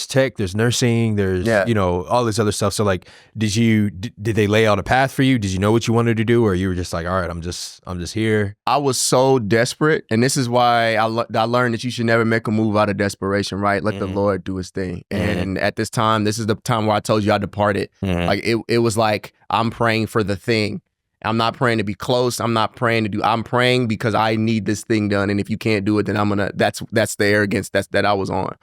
tech, there's nursing, there's you know, all this other stuff. So like, did they lay out a path for you? Did you know what you wanted to do, or you were just like, all right, I'm just here? I was so desperate, and this is why I learned that you should never make a move out of desperation, right? Let the Lord do his thing. And at this time, this is the time where I told you I departed. Like it was like, I'm praying for the thing. I'm not praying to be close. I'm praying because I need this thing done. And if you can't do it, then that's the arrogance that I was on.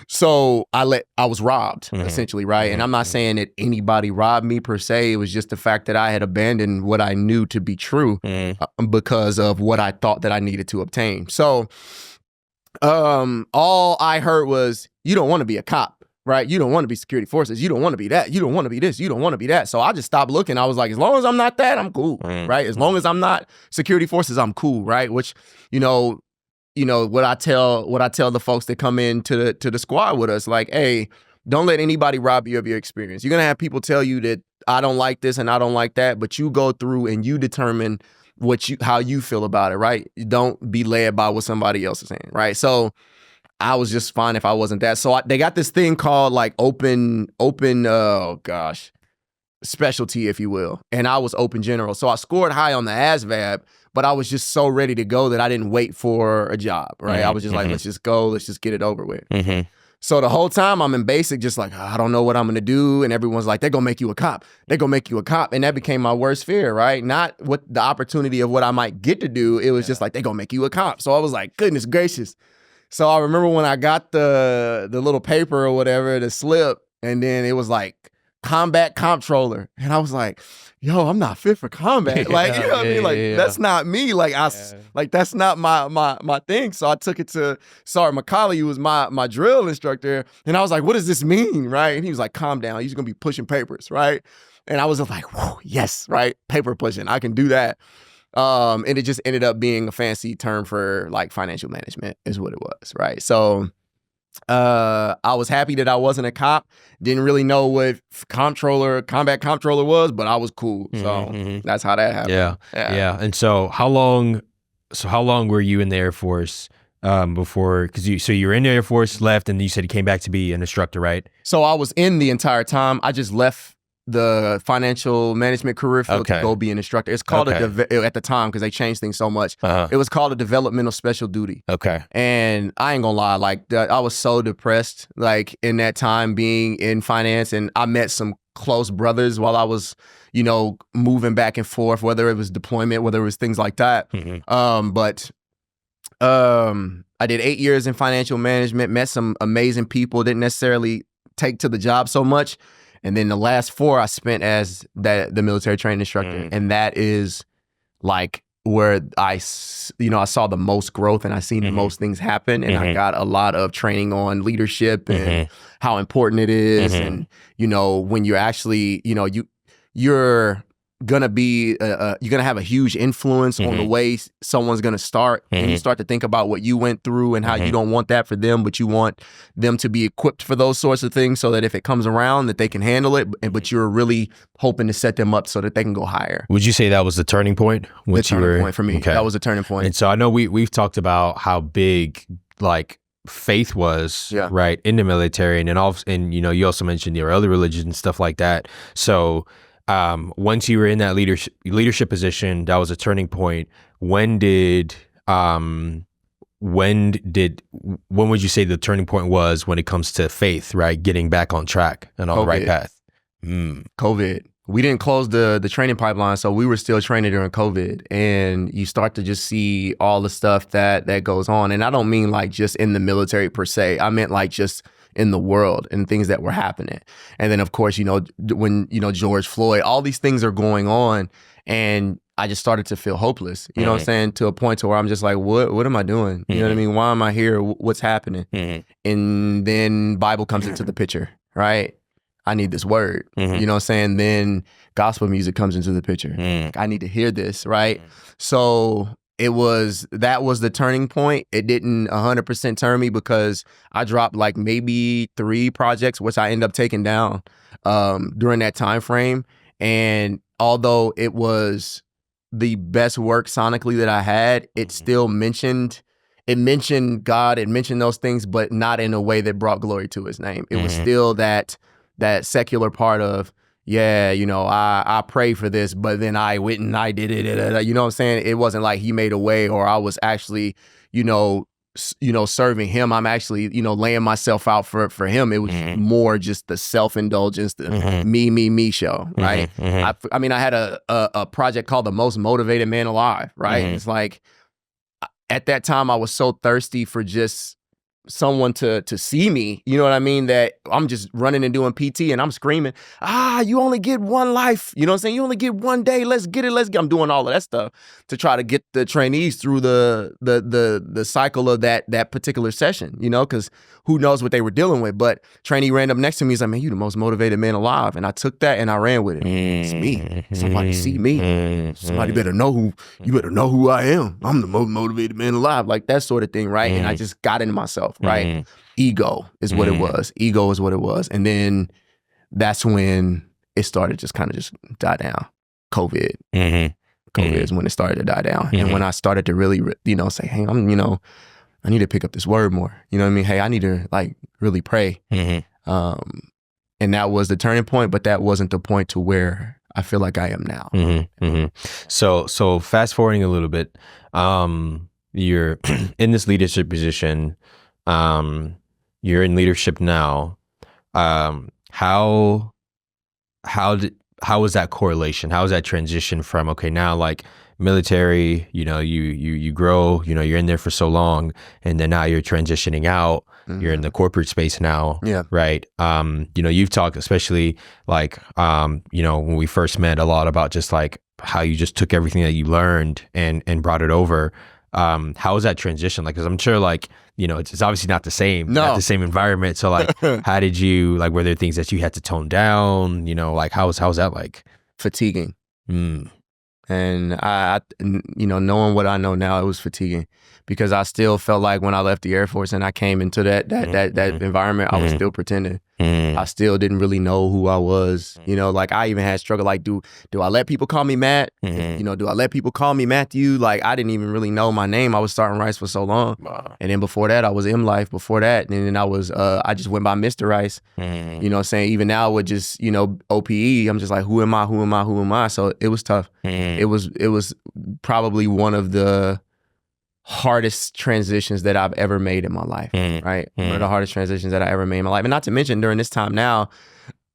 So I was robbed, essentially, right? And I'm not saying that anybody robbed me per se. It was just the fact that I had abandoned what I knew to be true because of what I thought that I needed to obtain. So all I heard was, you don't want to be a cop. Right? You don't want to be security forces. You don't want to be that. You don't want to be this. You don't want to be that. So I just stopped looking. I was like, as long as I'm not that, I'm cool. Right? As long as I'm not security forces, I'm cool. Right? Which, you know, what I tell the folks that come into the squad with us, like, hey, don't let anybody rob you of your experience. You're gonna have people tell you that I don't like this and I don't like that, but you go through and you determine how you feel about it. Right? Don't be led by what somebody else is saying. Right? So I was just fine if I wasn't that. So they got this thing called like open, specialty, if you will. And I was open general. So I scored high on the ASVAB, but I was just so ready to go that I didn't wait for a job, right? I was just like, let's just go. Let's just get it over with. So the whole time I'm in basic, just like, I don't know what I'm going to do. And everyone's like, they're going to make you a cop. They're going to make you a cop. And that became my worst fear, right? Not what the opportunity of what I might get to do. It was just like, they're going to make you a cop. So I was like, goodness gracious. So I remember when I got the little paper or whatever, the slip, and then it was like combat comptroller. And I was like, yo, I'm not fit for combat. Like, you know what I mean? Like, that's not me. Like, like that's not my thing. So I took it to Sergeant McCauley, who was my drill instructor. And I was like, what does this mean? Right? And he was like, calm down. You're going to be pushing papers, right? And I was just like, whoa, yes, right? Paper pushing. I can do that. And it just ended up being a fancy term for like financial management is what it was, right? So I was happy that I wasn't a cop. Didn't really know what combat comptroller was, but I was cool. So that's how that happened. Yeah. And so how long were you in the Air Force before? Because you were in the Air Force, left, and you said you came back to be an instructor, right? So I was in the entire time. I just left the financial management career field to go be an instructor. It's called at the time, because they changed things so much. It was called a developmental special duty. And I ain't gonna lie, like I was so depressed, like in that time being in finance, and I met some close brothers while I was, moving back and forth, whether it was deployment, whether it was things like that. But I did 8 years in financial management, met some amazing people, didn't necessarily take to the job so much. And then the last 4 I spent as the military training instructor. And that is like where I saw the most growth, and I seen the most things happen. And I got a lot of training on leadership and how important it is. And, when you're actually, you're gonna be you're gonna have a huge influence on the way someone's gonna start, and you start to think about what you went through and how you don't want that for them, but you want them to be equipped for those sorts of things so that if it comes around that they can handle it, but you're really hoping to set them up so that they can go higher. Would you say that was the turning point? The turning point for me. Okay. That was a turning point. And so I know we've talked about how big like faith was, right, in the military, and then you also mentioned your other religions and stuff like that. So once you were in that leadership position, that was a turning point. When would you say the turning point was when it comes to faith, right? Getting back on track and on the right path. COVID. We didn't close the training pipeline, so we were still training during COVID. And you start to just see all the stuff that goes on. And I don't mean like just in the military per se. I meant like just in the world and things that were happening. And then of course, when, George Floyd, all these things are going on, and I just started to feel hopeless, you know what I'm saying? To a point to where I'm just like, what am I doing? You know what I mean? Why am I here? What's happening? And then Bible comes into the picture, right? I need this word, you know what I'm saying? Then gospel music comes into the picture. I need to hear this, right? So that was the turning point. It didn't 100% turn me because I dropped like maybe 3 projects, which I ended up taking down during that time frame. And although it was the best work sonically that I had, it still mentioned God, it mentioned those things, but not in a way that brought glory to his name. It was still that secular part of, I pray for this, but then I went and I did it. You know what I'm saying? It wasn't like he made a way, or I was actually, serving him. I'm actually, laying myself out for him. It was more just the self-indulgence, the me show, right? I mean, I had a project called The Most Motivated Man Alive, right? It's like, at that time, I was so thirsty for just someone to see me, you know what I mean, that I'm just running and doing PT and I'm screaming, you only get one life, you know what I'm saying, you only get one day, let's get it. I'm doing all of that stuff to try to get the trainees through the cycle of that particular session, because who knows what they were dealing with. But trainee ran up next to me, he's like, man, you the most motivated man alive. And I took that and I ran with it. It's me. Somebody see me. Somebody better know who I am. I'm the most motivated man alive, like that sort of thing, right? And I just got into myself, right? Ego is what it was. Ego is what it was. And then that's when it started just kind of just die down. COVID. COVID is when it started to die down. And when I started to really, say, hey, I need to pick up this word more. You know what I mean? Hey, I need to like really pray. And that was the turning point, but that wasn't the point to where I feel like I am now. So fast forwarding a little bit, you're in this leadership position. You're in leadership now. How was that correlation? How was that transition from, okay, now like military, you grow, you're in there for so long, and then now you're transitioning out, you're in the corporate space now, right? You've talked, especially like, when we first met, a lot about just like how you just took everything that you learned and brought it over. How was that transition? Like, cause I'm sure like, it's obviously not the same, not the same environment. So like, how did you, like, were there things that you had to tone down, like how was that like? Fatiguing. And I knowing what I know now, it was fatiguing because I still felt like when I left the Air Force and I came into that environment, I was still pretending. I still didn't really know who I was. Like I even had struggle. Like, do I let people call me Matt? Do I let people call me Matthew? Like I didn't even really know my name. I was starting Rice for so long. Wow. And then before that, I was M Life before that. And then I just went by Mr. Rice. You know what I'm saying? Even now with just, OPE, I'm just like, who am I? So it was tough. It was probably one of the hardest transitions that I've ever made in my life, right? One of the hardest transitions that I ever made in my life. And not to mention during this time now,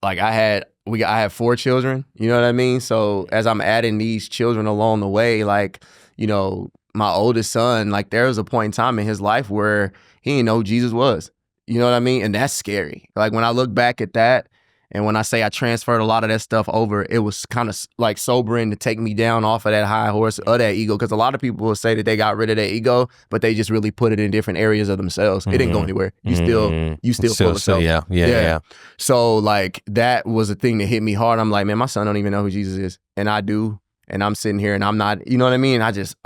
like I have 4 children, you know what I mean? So as I'm adding these children along the way, like, my oldest son, like there was a point in time in his life where he didn't know who Jesus was, you know what I mean? And that's scary. Like when I look back at that And when I say I transferred a lot of that stuff over, it was kind of like sobering to take me down off of that high horse of that ego. Because a lot of people will say that they got rid of their ego, but they just really put it in different areas of themselves. It didn't go anywhere. You still full of self. Yeah. So like that was a thing that hit me hard. I'm like, man, my son don't even know who Jesus is, and I do. And I'm sitting here and I'm not, you know what I mean? I just,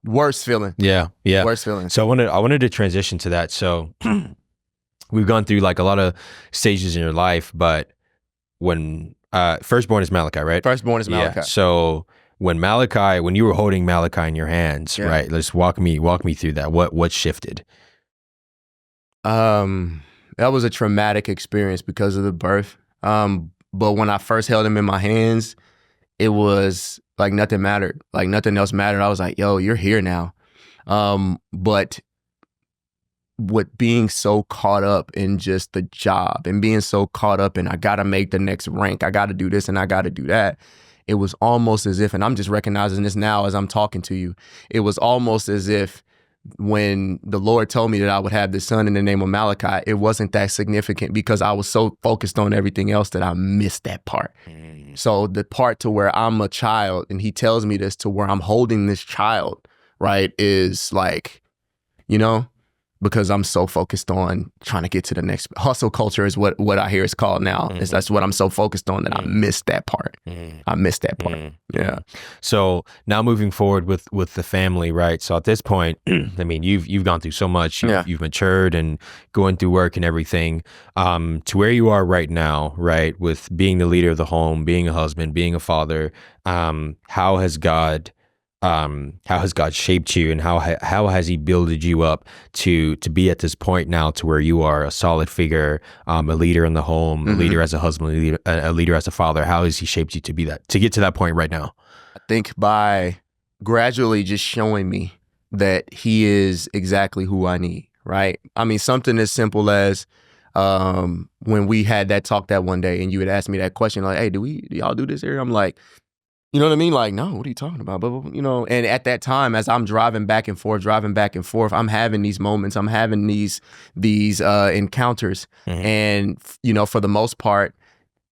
worst feeling. Yeah. Worst feeling. So I wanted to transition to that. So we've gone through like a lot of stages in your life, but when firstborn is Malachi, right? Firstborn is Malachi. Yeah. So when you were holding Malachi in your hands, right? Let's walk me through that. What shifted? That was a traumatic experience because of the birth. But when I first held him in my hands, it was like nothing mattered. Like nothing else mattered. I was like, yo, you're here now. But with being so caught up in just the job and being so caught up in I got to make the next rank, I got to do this and I got to do that, it was almost as if, and I'm just recognizing this now as I'm talking to you, it was almost as if when the Lord told me that I would have this son in the name of Malachi, it wasn't that significant because I was so focused on everything else that I missed that part. So the part to where I'm a child and he tells me this to where I'm holding this child, right, is like, you know, because I'm so focused on trying to get to the next. Hustle culture is what I hear it's called now. That's what I'm so focused on that I missed that part. I missed that part. Yeah. So now moving forward with the family, right? So at this point, I mean, you've gone through so much. You've matured and going through work and everything, to where you are right now, right? With being the leader of the home, being a husband, being a father. How has God shaped you, and how has he builded you up to be at this point now to where you are a solid figure, a leader in the home, a leader as a husband, a leader as a father? How has he shaped you to get to that point right now? I think by gradually just showing me that he is exactly who I need, right? I mean, something as simple as when we had that talk that one day and you had asked me that question, like, hey, do y'all do this here? I'm like, you know what I mean? Like, no, what are you talking about? But, you know, and at that time, as I'm driving back and forth, I'm having these moments, I'm having these encounters. And, you know, for the most part,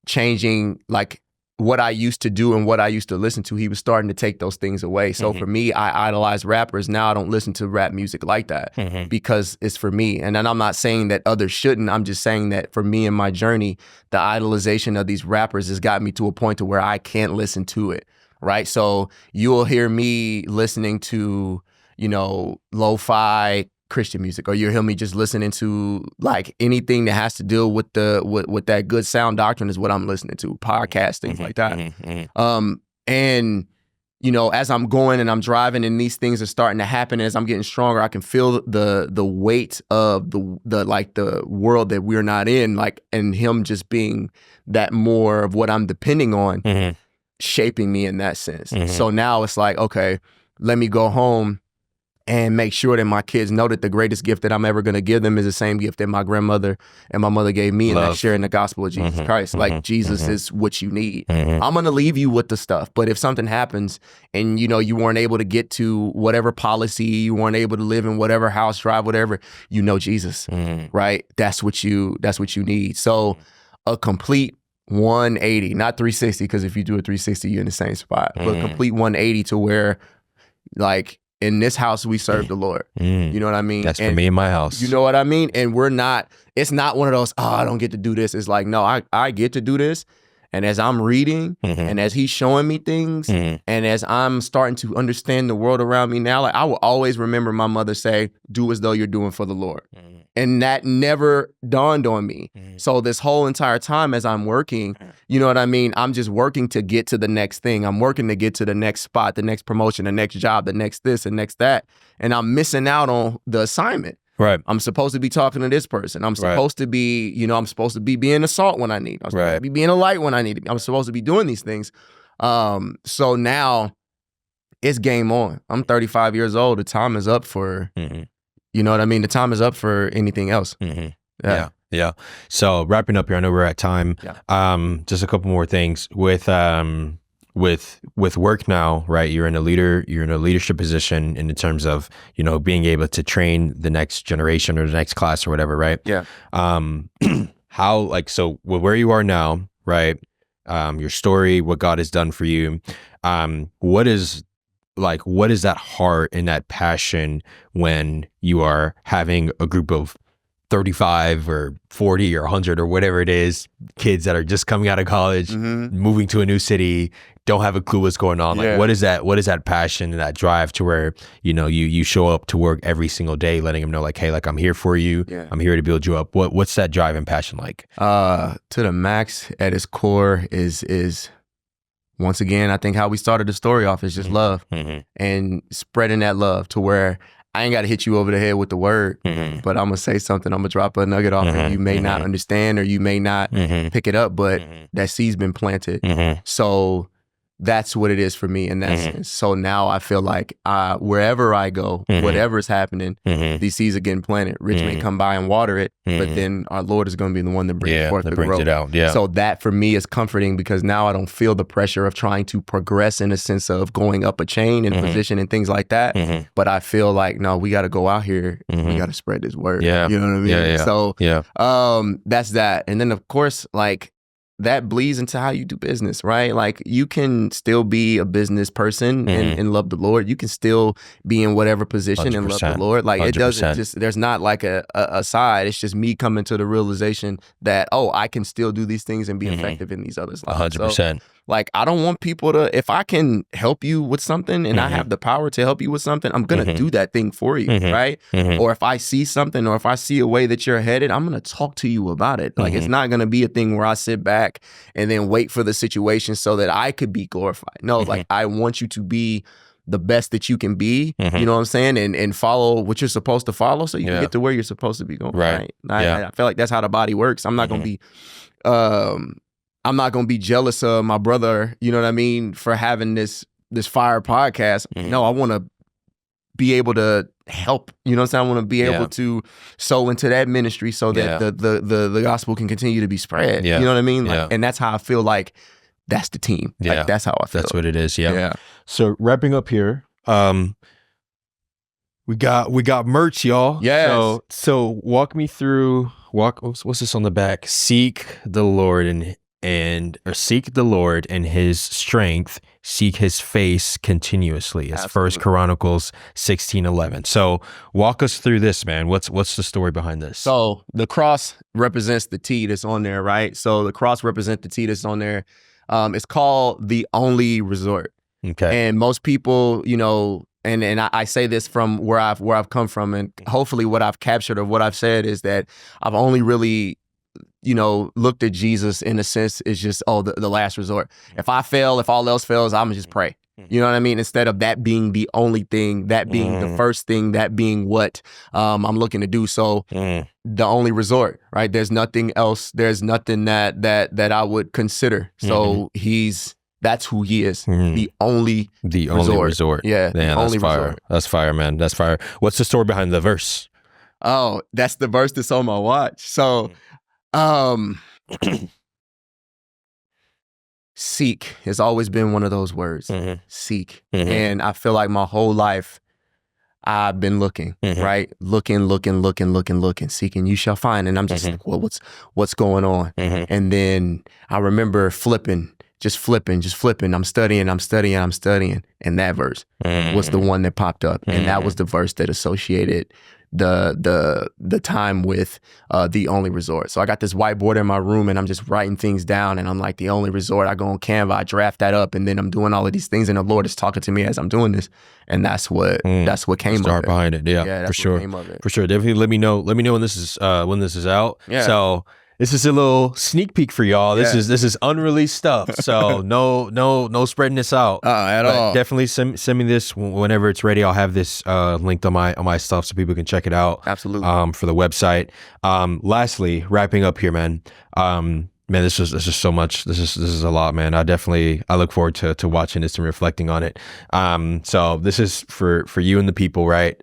changing like what I used to do and what I used to listen to, he was starting to take those things away. So for me, I idolize rappers. Now I don't listen to rap music like that because it's for me. And then I'm not saying that others shouldn't. I'm just saying that for me in my journey, the idolization of these rappers has got me to a point to where I can't listen to it. Right. So you'll hear me listening to, you know, lo-fi Christian music, or you'll hear me just listening to like anything that has to deal with with that good sound doctrine is what I'm listening to, podcasts, things like that. And, you know, as I'm going and I'm driving and these things are starting to happen, as I'm getting stronger, I can feel the weight of the world that we're not in, like, and him just being that more of what I'm depending on. Shaping me in that sense. So now it's like, okay, let me go home and make sure that my kids know that the greatest gift that I'm ever going to give them is the same gift that my grandmother and my mother gave me, and that's sharing the gospel of Jesus Christ. Like, Jesus is what you need. I'm going to leave you with the stuff, but if something happens and, you know, you weren't able to get to whatever policy, you weren't able to live in whatever house, drive whatever, you know Jesus, right? That's what you need. So a complete 180, not 360, because if you do a 360, you're in the same spot, but a complete 180 to where, like, in this house, we serve the Lord. You know what I mean? That's for me in my house. You know what I mean? And it's not one of those, oh, I don't get to do this. It's like, no, I get to do this. And as I'm reading and as he's showing me things and as I'm starting to understand the world around me now, like, I will always remember my mother say, do as though you're doing for the Lord. And that never dawned on me. So this whole entire time as I'm working, you know what I mean? I'm just working to get to the next thing. I'm working to get to the next spot, the next promotion, the next job, the next this and next that. And I'm missing out on the assignment. Right. I'm supposed to be talking to this person. I'm supposed to be, you know, I'm supposed to be being a salt when I need. I'm supposed to be being a light when I need. I'm supposed to be doing these things. So now it's game on. I'm 35 years old. The time is up for, you know what I mean? The time is up for anything else. Yeah. So wrapping up here, I know we're at time. Just a couple more things with work now, right? You're in a leadership position in terms of, you know, being able to train the next generation or the next class or whatever, right? how, like, so where you are now, right? Your story, what God has done for you. What is that heart and that passion when you are having a group of 35 or 40 or 100 or whatever it is, kids that are just coming out of college, moving to a new city, don't have a clue what's going on. Like, what is that passion and that drive to where, you show up to work every single day, letting them know, like, hey, like, I'm here for you. Yeah. I'm here to build you up. What's that drive and passion like? To the max, at its core is once again, I think how we started the story off is just love and spreading that love to where I ain't got to hit you over the head with the word, but I'm going to say something. I'm going to drop a nugget off and you may not understand or you may not pick it up, but that seed's been planted. So that's what it is for me in that sense. So now I feel like wherever I go, whatever's happening, these seeds are getting planted. Rich may come by and water it, but then our Lord is going to be the one that brings forth the growth. It out. Yeah. So that for me is comforting because now I don't feel the pressure of trying to progress in a sense of going up a chain and position and things like that. But I feel like, no, we got to go out here and we got to spread this word. Yeah. You know what I mean? Yeah. So that's that. And then of course, like, that bleeds into how you do business, right? Like, you can still be a business person and love the Lord. You can still be in whatever position and love the Lord. Like, 100%. It doesn't just, there's not like a side. It's just me coming to the realization that, I can still do these things and be effective in these others' lives. 100%. So, like, I don't want people to, if I can help you with something and I have the power to help you with something, I'm going to do that thing for you, right? Or if I see something or if I see a way that you're headed, I'm going to talk to you about it. Like, it's not going to be a thing where I sit back and then wait for the situation so that I could be glorified. No, like, I want you to be the best that you can be, you know what I'm saying? And follow what you're supposed to follow so you can get to where you're supposed to be going, right? I feel like that's how the body works. I'm not going to be... I'm not going to be jealous of my brother, you know what I mean, for having this fire podcast. No, I want to be able to help, you know what I'm saying? I want to be able to sow into that ministry so that the gospel can continue to be spread. You know what I mean? Like, and that's how I feel like that's the team. Like, that's how I feel. That's what it is. Yeah. So wrapping up here, we got merch, y'all. Yes. So walk me through, what's this on the back? Seek the Lord or seek the Lord and his strength, seek his face continuously. It's First Chronicles 16:11. So walk us through this, man. What's the story behind this? So the cross represents the T that's on there, right? So the cross represents the T that's on there. It's called the only resort. Okay. And most people, and I say this from where I've come from, and hopefully what I've captured or what I've said is that I've only really looked at Jesus in a sense is just, the last resort. If I fail, if all else fails, I'm gonna just pray. You know what I mean? Instead of that being the only thing, that being the first thing, that being what I'm looking to do. So the only resort, right? There's nothing else. There's nothing that I would consider. So that's who he is. The only resort. Yeah. Man, only that's fire. Resort. That's fire, man. That's fire. What's the story behind the verse? Oh, that's the verse that's on my watch. So seek has always been one of those words. Seek. And I feel like my whole life I've been looking, right? Looking, seeking, you shall find. And I'm just like, well, what's going on? And then I remember flipping. I'm studying. And that verse was the one that popped up. And that was the verse that associated the time with the only resort. So I got this whiteboard in my room and I'm just writing things down and I'm like, the only resort. I go on Canva, I draft that up, and then I'm doing all of these things and the Lord is talking to me as I'm doing this. And that's what came of it. Behind it. Yeah, that's for sure. What came of it. For sure. Definitely let me know when this is out. Yeah. So this is a little sneak peek for y'all. This is unreleased stuff. So no spreading this out at all. Definitely send me this whenever it's ready. I'll have this linked on my stuff so people can check it out. Absolutely. For the website. Lastly, wrapping up here, man. Man, this is so much. This is a lot, man. I look forward to watching this and reflecting on it. So this is for you and the people, right?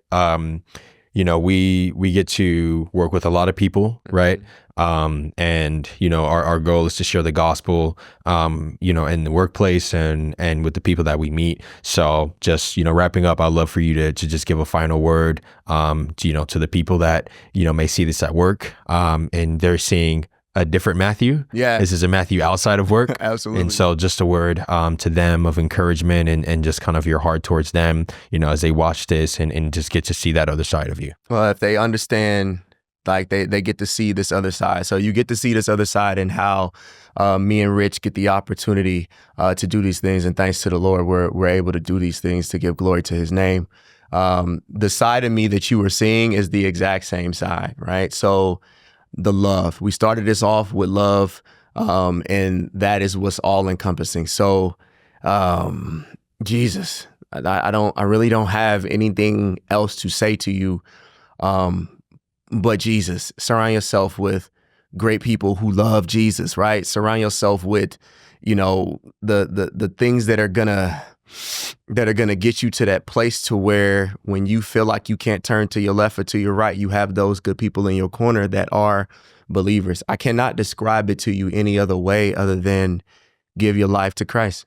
We get to work with a lot of people, right? And our goal is to share the gospel, in the workplace and with the people that we meet. So just, wrapping up, I'd love for you to just give a final word, to the people that, may see this at work, and they're seeing a different Matthew. Yeah. This is a Matthew outside of work. Absolutely. And so just a word to them of encouragement and just kind of your heart towards them, as they watch this and just get to see that other side of you. Well, if they understand, like they get to see this other side. So you get to see this other side and how me and Rich get the opportunity to do these things. And thanks to the Lord, we're able to do these things to give glory to his name. The side of me that you were seeing is the exact same side, right? So the love. We started this off with love, and that is what's all encompassing. So, Jesus, I really don't have anything else to say to you, but Jesus. Surround yourself with great people who love Jesus, right? Surround yourself with, the things that are gonna get you to that place to where when you feel like you can't turn to your left or to your right, you have those good people in your corner that are believers. I cannot describe it to you any other way other than give your life to Christ.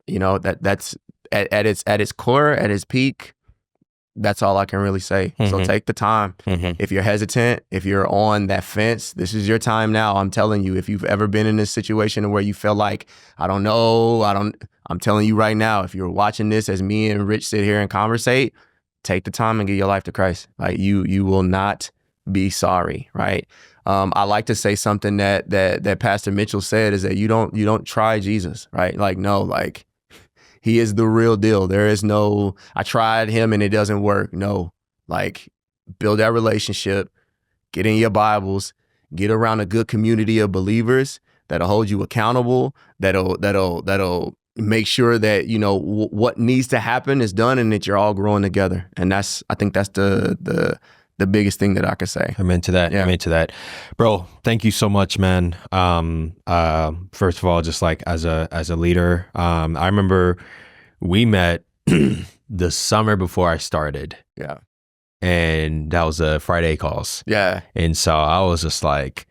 That's at its core, at its peak. That's all I can really say. Mm-hmm. So take the time. Mm-hmm. If you're hesitant, if you're on that fence, this is your time now. I'm telling you, if you've ever been in this situation where you feel like, I'm telling you right now, if you're watching this as me and Rich sit here and conversate, take the time and give your life to Christ. Like you will not be sorry, right? I like to say something that Pastor Mitchell said is that you don't try Jesus, right? Like, no, like he is the real deal. There is no, I tried him and it doesn't work. No, like build that relationship, get in your Bibles, get around a good community of believers that'll hold you accountable, that'll make sure that, what needs to happen is done and that you're all growing together. And I think that's the biggest thing that I could say. I'm into that. Yeah. I'm into that. Bro, thank you so much, man. First of all, just like as a leader, I remember we met the summer before I started. Yeah. And that was a Friday calls. Yeah. And so I was just like,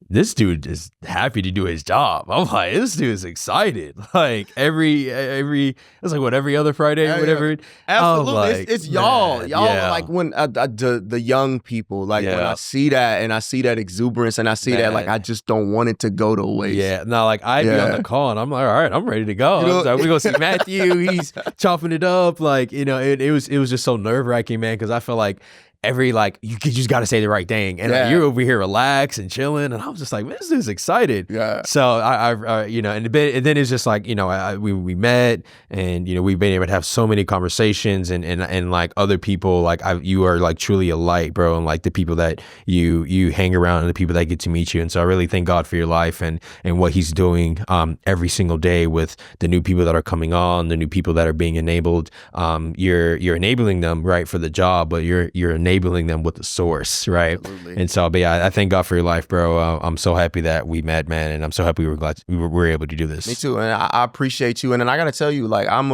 this dude is happy to do his job. I'm like, this dude is excited. Like every it's like every other Friday, whatever. Yeah. Absolutely, like, it's y'all. Man, y'all yeah. Like when the young people, like when I see that and I see that exuberance and I see that, like I just don't want it to go to waste. Yeah, no, like I'd be on the call and I'm like, all right, I'm ready to go. Like, we go see Matthew. He's chopping it up. Like it was just so nerve wracking, man, because I feel like. You just got to say the right thing, and you're over here relaxed and chilling, and I was just like, man, this dude's excited. Yeah. So and then it's just like we met, and we've been able to have so many conversations, and like other people, like you are like truly a light, bro, and like the people that you hang around and the people that get to meet you, and so I really thank God for your life and what He's doing every single day with the new people that are coming on, the new people that are being enabled. You're enabling them right for the job, but you're enabling them with the source, right? Absolutely. And so, but yeah, I thank God for your life, bro. I'm so happy that we met, man, and I'm so happy we were able to do this. Me too, and I appreciate you. And then I gotta tell you, like I'm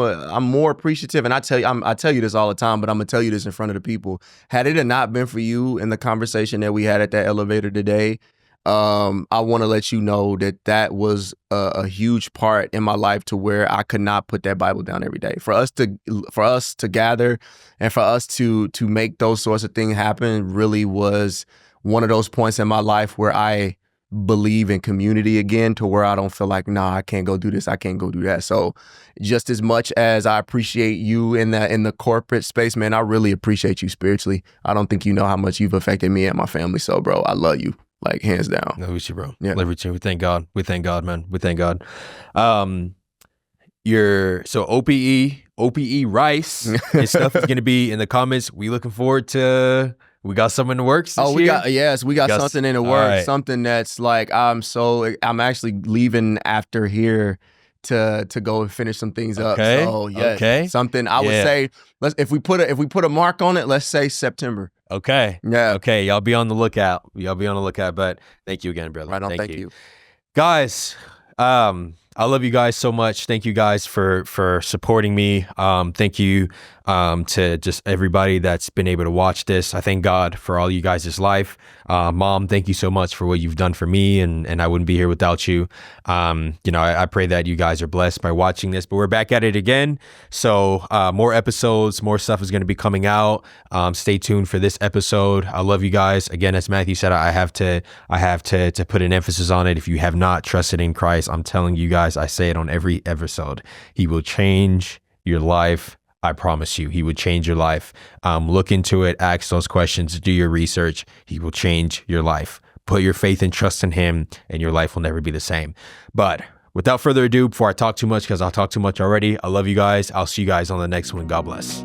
more appreciative, and I tell you this all the time, but I'm gonna tell you this in front of the people. Had it not been for you and the conversation that we had at that elevator today, I want to let you know that was a huge part in my life to where I could not put that Bible down every day. For us to gather and for us to make those sorts of things happen really was one of those points in my life where I believe in community again, to where I don't feel like, nah, I can't go do this, I can't go do that. So just as much as I appreciate you in the corporate space, man, I really appreciate you spiritually. I don't think you know how much you've affected me and my family. So bro, I love you. Like hands down. No, we should, bro. Yeah. Love you. We thank God. We thank God, man. We thank God. So OPE Rice and stuff is gonna be in the comments. We looking forward to. We got something in the works. We got something in the works. Right. Something that's like I'm actually leaving after here to go and finish some things up. So yeah, something I would say. If we put a mark on it, let's say September. Okay. Yeah. Okay. Y'all be on the lookout. But thank you again, brother. Right on. Thank you. Guys, I love you guys so much. Thank you guys for supporting me. Thank you to just everybody that's been able to watch this. I thank God for all you guys' life. Mom, thank you so much for what you've done for me, and I wouldn't be here without you. I pray that you guys are blessed by watching this, but we're back at it again. So more episodes, more stuff is going to be coming out. Stay tuned for this episode. I love you guys. Again, as Matthew said, I have to put an emphasis on it. If you have not trusted in Christ, I'm telling you guys, I say it on every episode, he will change your life. I promise you, he would change your life. Look into it, ask those questions, do your research. He will change your life. Put your faith and trust in him, and your life will never be the same. But without further ado, before I talk too much, because I'll talk too much already, I love you guys. I'll see you guys on the next one. God bless.